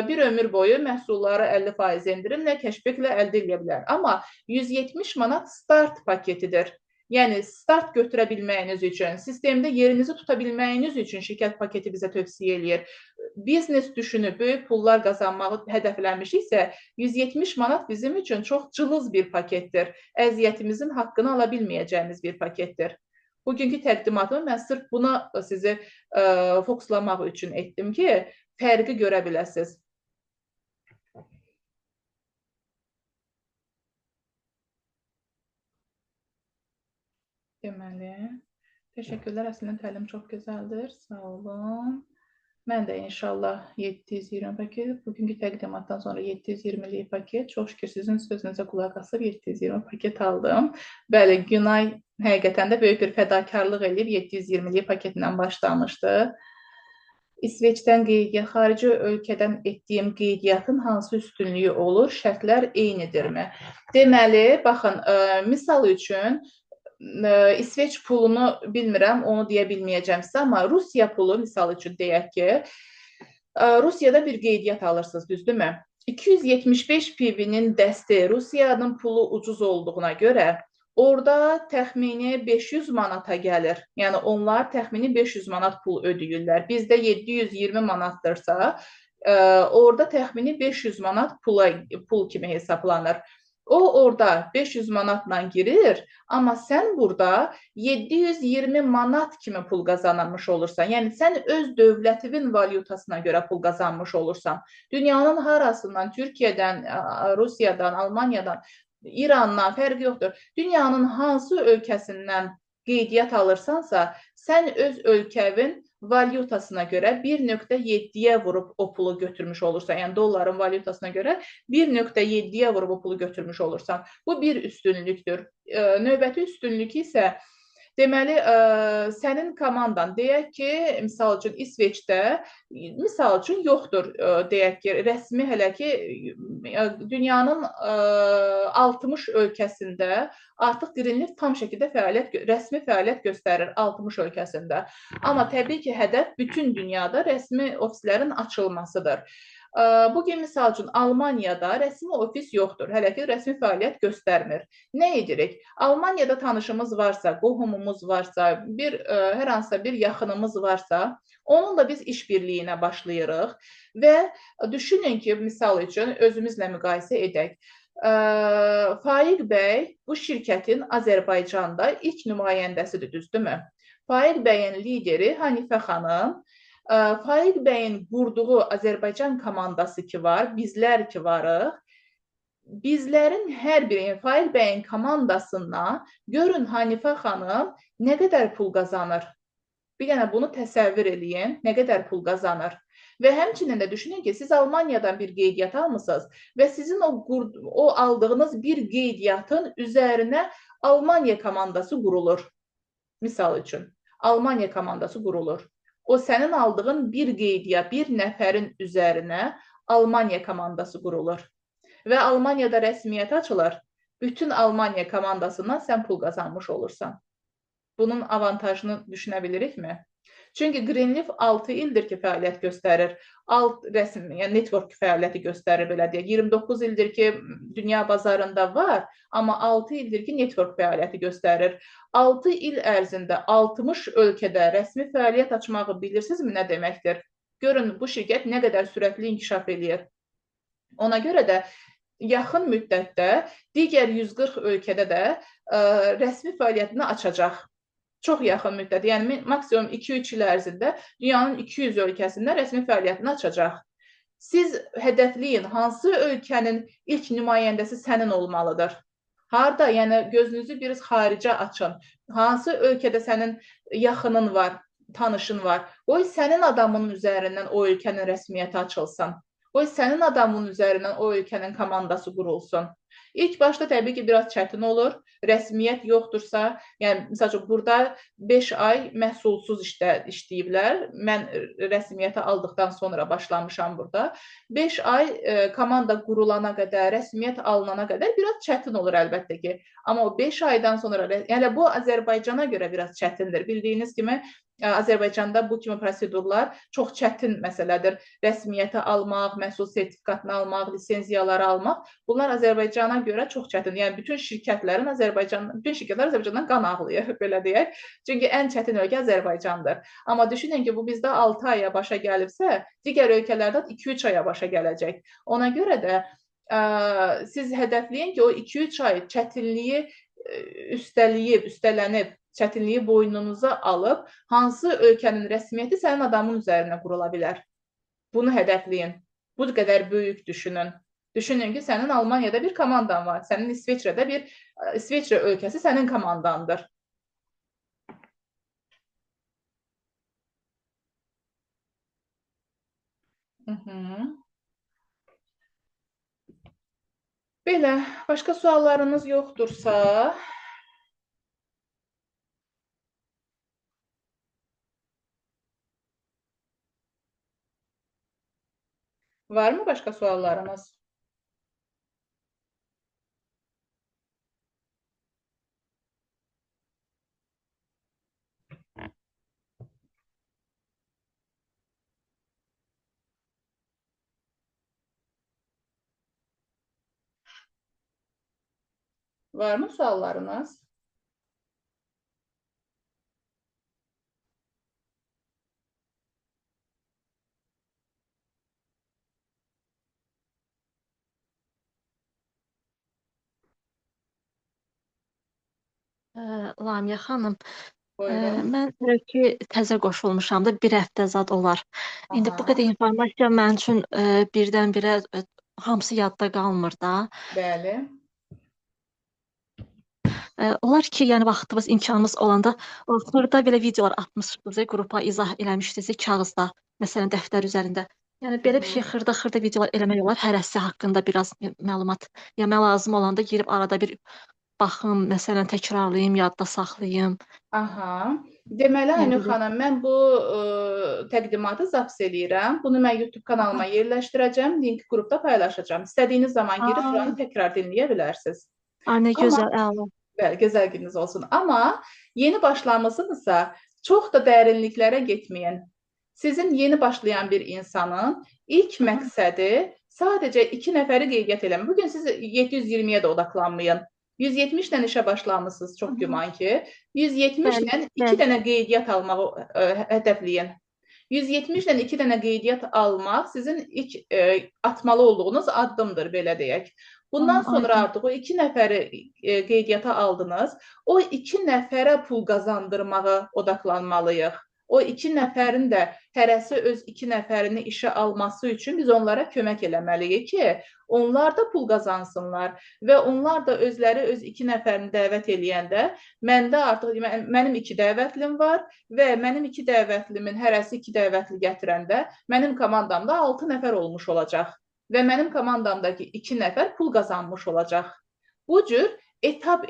[SPEAKER 1] bir ömür boyu məhsulları 50% endirimlə, kəşbəklə əldə edə bilər. Amma 170 manat start paketidir. Yəni, start götürə bilməyiniz üçün, sistemdə yerinizi tuta bilməyiniz üçün şirkət paketi bizə tövsiyə eləyir. Biznes düşünüb böyük pullar qazanmağı hədəfləmişiksə, 170 manat bizim üçün çox cılız bir paketdir. Əziyyətimizin haqqını ala bilməyəcəyimiz bir paketdir. Bugünkü təqdimatımı mən sırf buna sizi fokuslamaq üçün etdim ki, fərqi görə biləsiniz. Deməli, təşəkkürlər. Əslində təlim çox gözəldir. Sağ olun. Mən də inşallah 720 paket, bugünkü təqdimatdan sonra 720'lik paket, çox şükür sizin sözünüzə qulaq asıb 720 paket aldım. Bəli, Günay həqiqətən də böyük bir fədakarlıq edib 720'lik paketindən başlamışdı. İsveçdən qeydiyyat, xarici ölkədən etdiyim qeydiyyatın hansı üstünlüyü olur, şərtlər eynidirmi? Deməli, baxın, misal üçün, İsveç pulunu bilmirəm, onu deyə bilməyəcəm sizə, amma Rusiya pulu, misal üçün deyək ki, Rusiyada bir qeydiyyat alırsınız, düzdürmü? 275 PV-nin dəsti Rusiyanın pulu ucuz olduğuna görə orada təxmini 500 manata gəlir. Yəni, onlar təxmini 500 manat pul ödəyirlər. Bizdə 720 manatdırsa, orada təxmini 500 manat pul kimi hesablanır. O orada 500 manatla girir, amma sən burada 720 manat kimi pul qazanmış olursan. Yəni, sən öz dövlətinin valyutasına görə pul qazanmış olursan. Dünyanın harasından, Türkiyədən, Rusiyadan, Almaniyadan, İrandan fərqi yoxdur. Dünyanın hansı ölkəsindən qeydiyyat alırsansa, sən öz ölkəvin valyutasına görə 1.7-yə vurub o pulu götürmüş olursan. Yəni, dolların valyutasına görə 1.7-yə vurub o pulu götürmüş olursan. Bu bir üstünlükdür. Növbəti üstünlük isə, deməli, sənin komandan, deyək ki, misal üçün İsveçdə, misal üçün yoxdur, deyək ki, rəsmi hələ ki, dünyanın 60 ölkəsində artıq Greenleaf tam şəkildə rəsmi fəaliyyət göstərir 60 ölkəsində. Amma təbii ki, hədəf bütün dünyada rəsmi ofislərin açılmasıdır. Bugün, misal üçün, Almaniyada rəsmi ofis yoxdur, hələ ki, rəsmi fəaliyyət göstərmir. Nə edirik? Almaniyada tanışımız varsa, qohumumuz varsa, hər hansısa bir yaxınımız varsa, onunla biz işbirliyinə başlayırıq və düşünün ki, misal üçün, özümüzlə müqayisə edək. Faiq bəy bu şirkətin Azərbaycanda ilk nümayəndəsidir, düzdürmü? Faiq bəyin lideri Hanifə xanım, Faiq bəyin qurduğu Azərbaycan komandası ki var, bizlər ki varıq, bizlərin hər biri, Faiq bəyin komandasından görün Hanifə xanım nə qədər pul qazanır. Bir dənə bunu təsəvvür eləyin, nə qədər pul qazanır. Və həmçinin də düşünün ki, siz Almaniyadan bir qeydiyyat almısınız və sizin o aldığınız bir qeydiyyatın üzərinə Almaniya komandası qurulur. Misal üçün, Almaniya komandası qurulur. O sənin aldığın bir qeydiyyat, bir nəfərin üzərinə Almaniya komandası qurulur. və Almaniyada rəsmiyyət açılır, bütün Almaniya komandasından sən pul qazanmış olursan. Bunun avantajını düşünə bilirikmi? Çünki Greenleaf 6 ildir ki, fəaliyyət göstərir. Yəni network fəaliyyəti göstərir, belə deyək. 29 ildir ki, dünya bazarında var, amma 6 ildir ki, network fəaliyyəti göstərir. 6 il ərzində 60 ölkədə rəsmi fəaliyyət açmağı bilirsinizmi nə deməkdir? Görün, bu şirkət nə qədər sürətli inkişaf edir. Ona görə də yaxın müddətdə digər 140 ölkədə də rəsmi fəaliyyətini açacaq. Çox yaxın müddət, yəni maksimum 2-3 il ərzində dünyanın 200 ölkəsində rəsmi fəaliyyətini açacaq. Siz hədəfləyin, hansı ölkənin ilk nümayəndəsi sənin olmalıdır? Harada? Yəni gözünüzü biraz xaricə açın. Hansı ölkədə sənin yaxının var, tanışın var? Qoy sənin adamının üzərindən o ölkənin rəsmiyyəti açılsın. Qoy sənin adamının üzərindən o ölkənin komandası qurulsun. İlk başda təbii ki, biraz çətin olur. Rəsmiyyət yoxdursa, yəni məsəl üçün burada 5 ay məhsulsuz işləyiblər. Mən rəsmiyyəti aldıqdan sonra başlamışam burada. 5 ay komanda qurulana qədər, rəsmiyyət alınana qədər biraz çətin olur əlbəttə ki. Amma o 5 aydan sonra, yəni bu Azərbaycana görə biraz çətindir. Bildiyiniz kimi Azərbaycanda bu kimi prosedurlar çox çətin məsələdir. Rəsmiyyəti almaq, məhsul sertifikatını almaq, lisenziyaları almaq, bunlar Azərbaycana görə çox çətindir. Yəni bütün şirkətlər Azərbaycandan qan ağlayır, belə deyək. Çünki ən çətin ölkə Azərbaycandır. Amma düşünün ki, bu bizdə 6 aya başa gəlibsə, digər ölkələrdə 2-3 aya başa gələcək. Ona görə də siz hədəfləyin ki, o 2-3 ay çətinliyi üstələnib, çətinliyi boynunuza alıb, hansı ölkənin rəsmiyyəti sənin adamın üzərinə qurula bilər? Bunu hədəfləyin. Bu qədər böyük düşünün. Düşünün ki, sənin Almaniyada bir komandan var, sənin İsveçrə ölkəsi sənin komandandır. Belə, başqa suallarınız yoxdursa... Varmı başqa suallarınız? Varmı suallarınız?
[SPEAKER 5] Lamiyə xanım,
[SPEAKER 1] Buyurun.
[SPEAKER 5] mən ki təzə qoşulmuşam da, bir həftə zad olar. İndi bu
[SPEAKER 1] Aha,
[SPEAKER 5] qədər informasiya mənim üçün birdən-birə hamısı yadda qalmır da.
[SPEAKER 1] bəli.
[SPEAKER 5] Olar ki, yəni vaxtımız, imkanımız olanda xırda belə videolar atmışdınız, qrupa izah eləmişdiniz kağızda, məsələn dəftər üzərində. Yəni belə bir şey xırda videolar eləmək olar, hərəsi haqqında biraz məlumat. Yəni mən lazım olanda girib arada bir baxım, məsələn təkrarlayım, yadda saxlayım.
[SPEAKER 1] Aha. Deməli, Aynur xanım, mən bu təqdimatı zaps eləyirəm. Bunu mən YouTube kanalıma yerləşdirəcəm, linki qrupda paylaşacağam. İstədiyiniz zaman girib buranı təkrar dinləyə bilərsiniz.
[SPEAKER 5] Ay, nə gözəl, əla.
[SPEAKER 1] Bəli, gözəl gününüz olsun. Amma yeni başlamısınızsa, çox da dərinliklərə getməyin. Sizin yeni başlayan bir insanın ilk məqsədi sadəcə 2 nəfəri qeydiyyat eləmək. Bugün siz 720-yə də odaqlanmayın. 170-lə işə başlamısınız, çox güman ki. 170-lə 2 dənə qeydiyyat almağı hədəfləyin. 170-lə 2 dənə qeydiyyat almaq sizin ilk atmalı olduğunuz addımdır, belə deyək. Bundan sonra artıq o 2 nəfəri qeydiyyata aldınız. O 2 nəfərə pul qazandırmağa odaqlanmalıyıq. O 2 nəfərin də hərəsi öz 2 nəfərini işə alması üçün biz onlara kömək eləməliyik ki, onlar da pul qazansınlar və onlar da özləri öz 2 nəfərini dəvət eləyəndə məndə artıq mənim 2 dəvətlim var və mənim 2 dəvətlimin hərəsi 2 dəvətli gətirəndə mənim komandamda 6 nəfər olmuş olacaq və mənim komandamdakı 2 nəfər pul qazanmış olacaq. Bu cür etap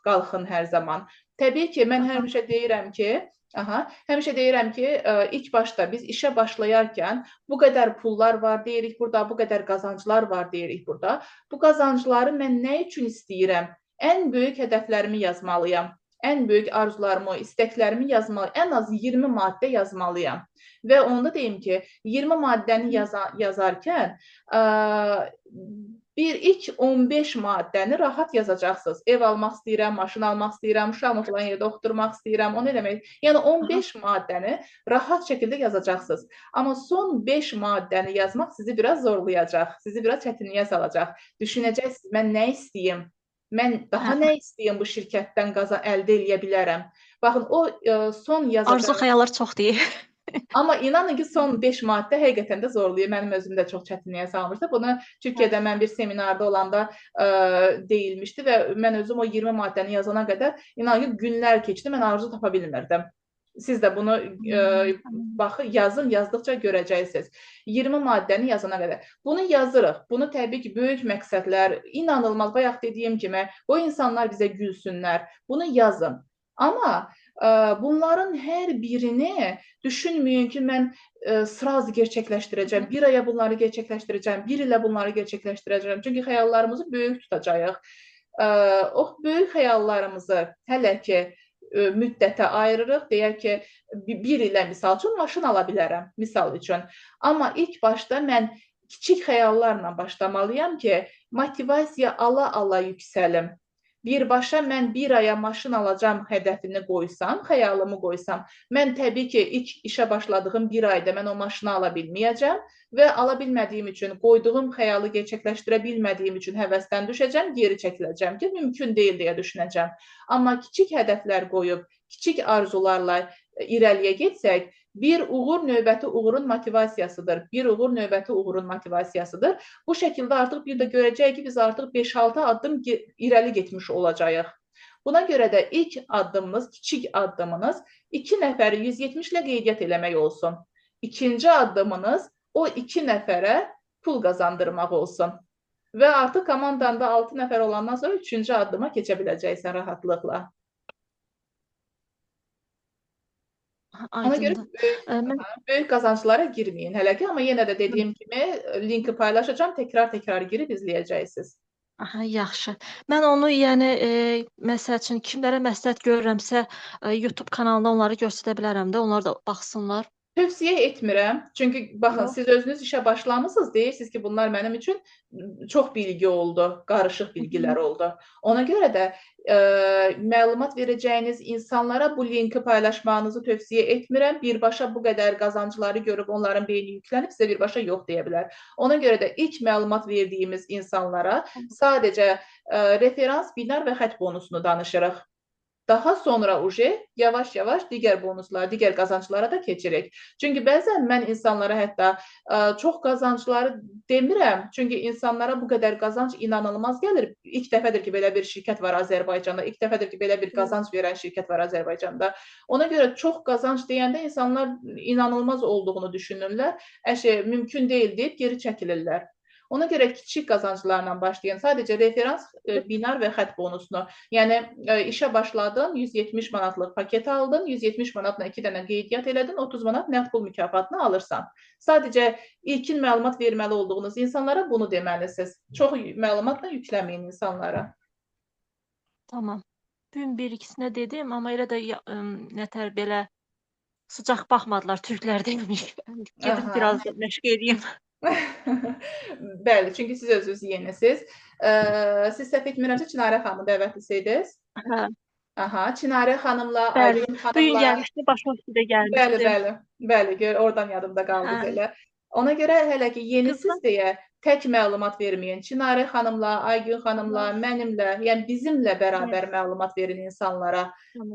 [SPEAKER 1] qalxın hər zaman. Təbii ki, mən həmişə deyirəm ki, Aha, həmişə deyirəm ki, ilk başda biz işə başlayarkən bu qədər pullar var deyirik burada, bu qədər qazanclar var deyirik burada. Bu qazancları mən nə üçün istəyirəm? Ən böyük hədəflərimi yazmalıyam. Ən böyük arzularımı, istəklərimi yazmalıyam. Ən az 20 maddə yazmalıyam. Və onda deyim ki, 20 maddəni yazarkən ilk 15 maddəni rahat yazacaqsınız. Ev almaq istəyirəm, maşın almaq istəyirəm, uşağım falan yerdə oxuturmaq istəyirəm. O nə demək? Yəni 15 maddəni rahat şəkildə yazacaqsınız. Amma son 5 maddəni yazmaq sizi biraz zorlayacaq, sizi biraz çətinliyə salacaq. Düşünəcəksiniz, mən nə istəyim? Mən daha nə istəyim bu şirkətdən əldə edə bilərəm? Baxın, o son yazacaq.
[SPEAKER 5] Arzu xəyallar çox deyir.
[SPEAKER 1] Amma inanın ki, son 5 maddə həqiqətən də zorlayır. Mənim özümü də çox çətinliyə salmışdı. Bunu Türkiyədə mən bir seminarda olanda deyilmişdi və mən özüm o 20 maddəni yazana qədər inanın ki, günlər keçdi, mən arzu tapa bilmirdim. Siz də bunu baxın, yazın, yazdıqca görəcəksiniz. 20 maddəni yazana qədər. Bunu yazırıq. Bunu təbii ki, böyük məqsədlər, inanılmaz, bayaq dediyim kimi, o insanlar bizə gülsünlər. Bunu yazın. Amma bunların hər birini düşünməyin ki, mən sırazı gerçəkləşdirəcəm, bir aya bunları gerçəkləşdirəcəm, bir ilə bunları gerçəkləşdirəcəm. Çünki xəyallarımızı böyük tutacağıq. O böyük xəyallarımızı hələ ki, müddətə ayırırıq. Deyək ki, bir ilə misal üçün maşın ala bilərəm, misal üçün. Amma ilk başda mən kiçik xəyallarla başlamalıyam ki, motivasiya ala-ala yüksəlim. Birbaşa mən bir aya maşın alacam hədəfini qoysam, xəyalımı qoysam, mən təbii ki, ilk işə başladığım bir ayda mən o maşını ala bilməyəcəm və ala bilmədiyim üçün, qoyduğum xəyalı gerçəkləşdirə bilmədiyim üçün həvəsdən düşəcəm, geri çəkiləcəm ki, mümkün deyil deyə düşünəcəm. Amma kiçik hədəflər qoyub, kiçik arzularla irəliyə getsək, bir uğur növbəti uğurun motivasiyasıdır. Bir uğur növbəti uğurun motivasiyasıdır. Bu şəkildə artıq bir də görəcəyik ki, biz artıq 5-6 addım irəli getmiş olacağıq. Buna görə də ilk addımınız, kiçik addımınız 2 nəfəri 170 ilə qeydiyyat eləmək olsun. İkinci addımınız o 2 nəfərə pul qazandırmaq olsun. Və artıq komandanda 6 nəfər olandan sonra 3-cü addıma keçə biləcəksən rahatlıqla. Ona görə böyük qazanclara girməyin hələ ki, amma yenə də dediyim kimi linki paylaşacağım, təkrar girib izləyəcəksiniz.
[SPEAKER 5] Aha, yaxşı. Mən onu, yəni, məsəl üçün kimlərə məsləhət görürəmsə, YouTube kanalında onları göstərə bilərəm də, onlar da baxsınlar.
[SPEAKER 1] Tövsiyə etmirəm. Çünki baxın, siz özünüz işə başlamısınız, deyirsiniz ki, bunlar mənim üçün çox bilgi oldu, qarışıq bilgilər oldu. Ona görə də məlumat verəcəyiniz insanlara bu linki paylaşmağınızı tövsiyə etmirəm. Birbaşa bu qədər qazancları görüb onların beyni yüklənib sizə birbaşa yox deyə bilər. Ona görə də ilk məlumat verdiyimiz insanlara sadəcə referans, binar və xətt bonusunu danışırıq. Daha sonra yavaş-yavaş digər bonuslara, digər qazanclara da keçirik. Çünki bəzən mən insanlara hətta çox qazancları demirəm. Çünki insanlara bu qədər qazanc inanılmaz gəlir. İlk dəfədir ki, belə bir şirkət var Azərbaycanda. İlk dəfədir ki, belə bir qazanc verən şirkət var Azərbaycanda. Ona görə çox qazanc deyəndə insanlar inanılmaz olduğunu düşünürlər. Mümkün deyil deyib geri çəkilirlər. Ona görə kiçik qazanclarla başlayın. Sadəcə referans, binar və xətt bonusunu. Yəni, işə başladın, 170 manatlıq paket aldın, 170 manatla 2 dənə qeydiyyat elədin, 30 manat nəqd pul mükafatını alırsan. Sadəcə ilkin məlumat verməli olduğunuz insanlara bunu deməlisiniz. Çox məlumatla yükləməyin insanlara.
[SPEAKER 5] Tamam. Bugün bir-ikisinə dedim, amma elə də nətər belə sıcaq baxmadılar türklər demiş. Gedib biraz məşq edeyim.
[SPEAKER 1] Bəli, çünki siz özünüz yenisiniz. Siz səhv etmirəmsə Çinarə xanımın dəvətlisiniz. Aha, Çinarə xanımla, Aygün xanımla.
[SPEAKER 5] Bugün gəlmişdi, başqa üstüdə gəlmişdi.
[SPEAKER 1] Bəli, oradan yadımda qaldı elə. Ona görə hələ ki yenisiz deyə tək məlumat verməyin. Çinarə xanımla, Aygün xanımla, mənimlə, yəni bizimlə bərabər məlumat verin insanlara.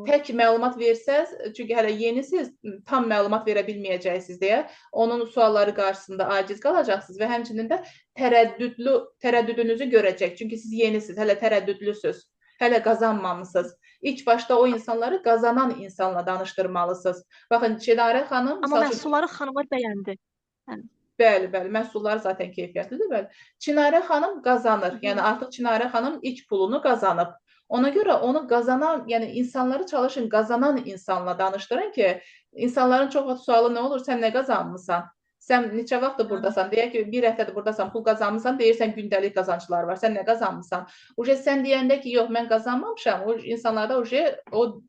[SPEAKER 1] Tək məlumat versəz, çünki hələ yenisiz, tam məlumat verə bilməyəcəksiniz deyə onun sualları qarşısında aciz qalacaqsınız və həmçinin də tərəddüdünüzü görəcək. Çünki siz yenisiniz, hələ tərəddüdlüsünüz, hələ qazanmamısınız. İlk başda o insanları qazanan insanla danışdırmalısınız. Baxın, Çinarə xanım...
[SPEAKER 5] Amma məhsulları xanımlar bəyəndi.
[SPEAKER 1] Bəli, məhsullar zaten keyfiyyətlidir. Çinarə xanım qazanır. Yəni artıq Çinarə xanım ilk pulunu qazanıb. Ona görə onu qazanan, yəni insanları çalışın qazanan insanla danışdırın ki, insanların çox vaxt sualı nə olur? Sən nə qazanmısan? Sən neçə vaxtdır burdasan? Deyək ki, bir həftədir burdasan, pul qazanmısan, deyirsən gündəlik qazanclar var. Sən nə qazanmısan? Uje sən deyəndə ki, yox, mən qazanmamışam, o insanlarda o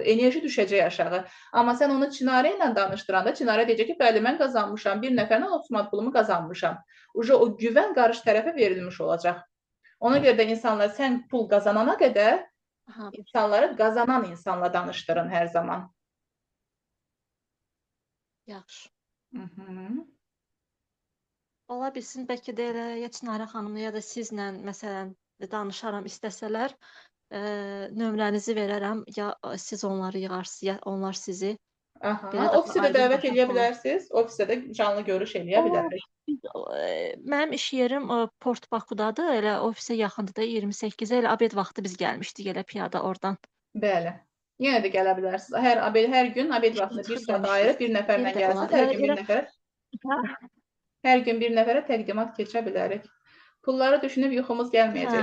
[SPEAKER 1] enerji düşəcək aşağı. Amma sən onu Çinarə ilə danışdıranda, Çinarə deyəcək ki, bəli, mən qazanmışam, bir nəfərlə 30 manat pulumu qazanmışam. Uje o güvən qarşı tərəfə verilmiş olacaq. Ona görə də insanlar sən pul qazanana qədər
[SPEAKER 5] Aha,
[SPEAKER 1] insanları qazanan insanla danışdırın hər zaman.
[SPEAKER 5] yaxşı. Ola bilsin, bəlkə də elə ya Çinarə xanımla ya da sizlə məsələn danışaram istəsələr, nömrənizi verərəm, ya siz onları yığarsınız, ya onlar sizi. Belə
[SPEAKER 1] Aha,
[SPEAKER 5] daha
[SPEAKER 1] ofisə də
[SPEAKER 5] aydın
[SPEAKER 1] dəvət
[SPEAKER 5] başa
[SPEAKER 1] edə
[SPEAKER 5] salın.
[SPEAKER 1] bilərsiniz. Ofisə də canlı görüş eləyə bilərik.
[SPEAKER 5] Mənim iş yerim Port Bakudadır, elə ofisə yaxındır da 28-ə, elə abed vaxtı biz gəlmişdik elə piyada oradan.
[SPEAKER 1] Bəli. Yenə də gələ bilərsiniz. Hər gün abed vaxtında 1 saat ayırıb bir nəfərlə
[SPEAKER 5] Elə də olar.
[SPEAKER 1] gəlsiniz. Hər gün bir nəfərə təqdimat keçə bilərik. Pulları düşünüb yuxumuz gəlməyəcək.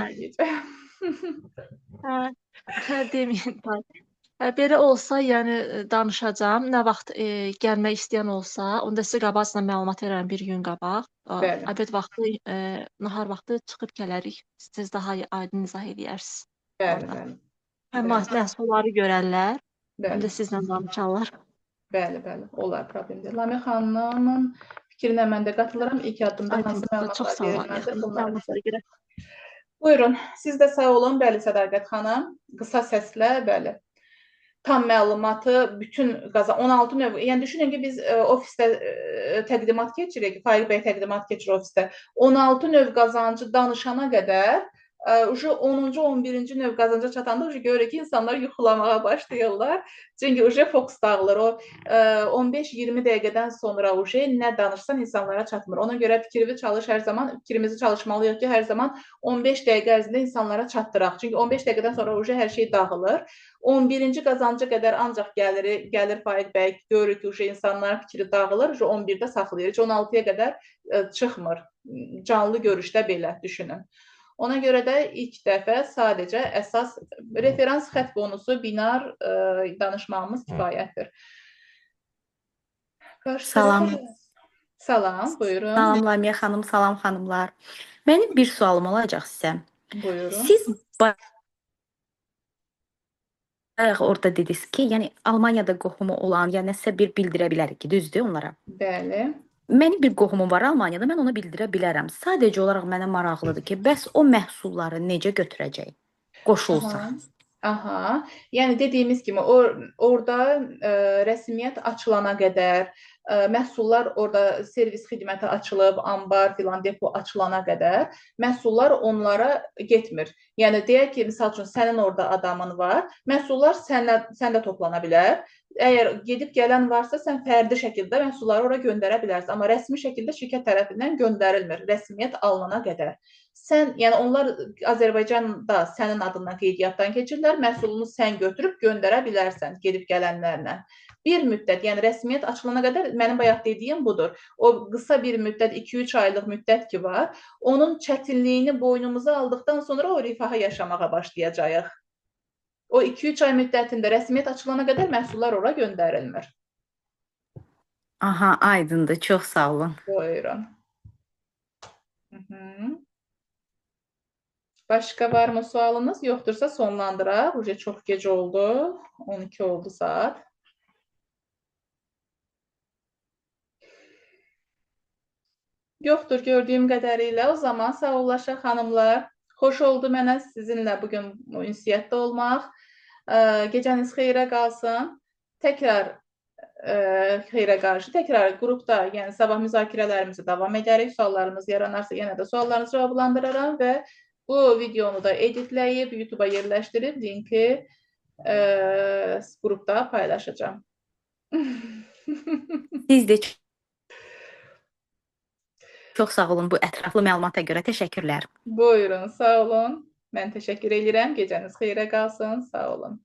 [SPEAKER 5] Deməyin. Belə olsa, yəni danışacağam. Nə vaxt gəlmək istəyən olsa, onda sizə qabaqcadan məlumat verərəm bir gün qabaq.
[SPEAKER 1] Bəli.
[SPEAKER 5] Abed vaxtı, nahar vaxtı çıxıb gələrik. Siz daha aydın izah edərsiniz.
[SPEAKER 1] Bəli,
[SPEAKER 5] Orada.
[SPEAKER 1] bəli.
[SPEAKER 5] Həm məhsulları görərlər, həm də
[SPEAKER 1] Bəli.
[SPEAKER 5] sizlə danışarlar.
[SPEAKER 1] Bəli, bəli. Olar, problem deyil. Lamiyə xanımın fikrinə mən də qatılıram. İlk addımda hansı
[SPEAKER 5] Çox sağ olun.
[SPEAKER 1] verilməlidir bunlar.
[SPEAKER 5] Məlumatlara görə.
[SPEAKER 1] Buyurun, siz də sağ olun. Bəli, Sədaqət xanım. Qısa səslə, bəli. Tam məlumatı, bütün 16 növ, yəni düşünün ki, biz ofisdə təqdimat keçirik, Faiq bəy təqdimat keçirir ofisdə. 16 növ qazancı danışana qədər, 10-cu, 11-ci növ qazanca çatanda görürük ki, insanlar yuxulamağa başlayırlar. Çünki fokus dağılır. O 15-20 dəqiqədən sonra nə danışsan insanlara çatmır. Ona görə fikrimizi çalışmalıyıq ki, hər zaman 15 dəqiqə ərzində insanlara çatdıraq. Çünki 15 dəqiqədən sonra hər şey dağılır. 11-ci qazancı qədər ancaq gəlir Faiq bəy, görürük ki, insanların fikri dağılır, 11-də saxlayır. 16-ya qədər çıxmır. Canlı görüşdə belə düşünün. Ona görə də ilk dəfə sadəcə əsas referans xətt bonusu, binar danışmağımız kifayətdir.
[SPEAKER 3] Salam.
[SPEAKER 1] Salam, buyurun.
[SPEAKER 3] Salam Lamiyə xanım, salam xanımlar. Mənim bir sualım olacaq sizə.
[SPEAKER 1] Buyurun.
[SPEAKER 3] Siz bayaq orada dediniz ki, yəni Almaniyada qohumu olan, ya nəsə bir bildirə bilərik ki, düzdür onlara?
[SPEAKER 1] Bəli.
[SPEAKER 3] Mənim bir qohumum var Almaniyada, mən ona bildirə bilərəm. Sadəcə olaraq mənə maraqlıdır ki, bəs o məhsulları necə götürəcək? Qoşulsaq.
[SPEAKER 1] Aha. Yəni dediyimiz kimi orada rəsmiyyət açılana qədər, məhsullar orada servis xidməti açılıb, ambar filan depo açılana qədər məhsullar onlara getmir. Yəni deyək ki, misal üçün sənin orada adamın var, məhsullar səndə toplana bilər. Əgər gedib gələn varsa, sən fərdi şəkildə məhsulları ora göndərə bilərsən, amma rəsmi şəkildə şirkət tərəfindən göndərilmir, rəsmiyyət alınana qədər. Yəni onlar Azərbaycanda sənin adından qeydiyyatdan keçirlər, məhsulunu sən götürüb göndərə bilərsən gedib gələnlərlə. Bir müddət, yəni rəsmiyyət açılana qədər mənim bayaq dediyim budur. O qısa bir müddət, 2-3 aylıq müddət ki var, onun çətinliyini boynumuza aldıqdan sonra o rifaha yaşamağa başlayacağıq. O 2-3 ay müddətində rəsmiyyət açılana qədər məhsullar ora göndərilmir.
[SPEAKER 3] Aha, aydındır. Çox sağ olun.
[SPEAKER 1] Buyurun. Başqa varmı sualınız? Yoxdursa sonlandıraq. Çox gec oldu. 12 oldu saat. Yoxdur gördüyüm qədərilə. O zaman sağollaşaq xanımlar. Xoş oldu mənə sizinlə bugün ünsiyyətdə olmaq. Gecəniz xeyrə qalsın. Təkrar xeyrə qarşı, təkrar qrupda, yəni sabah müzakirələrimizi davam edərik. Suallarımız yaranarsa yenə də suallarınızı cavablandıraram və bu videonu da editləyib, YouTube-a yerləşdirib linki qrupda paylaşacağım.
[SPEAKER 3] Siz də çox sağ olun bu ətraflı məlumata görə. Təşəkkürlər.
[SPEAKER 1] Buyurun, sağ olun. Mən təşəkkür edirəm. Gecəniz xeyrə qalsın. Sağ olun.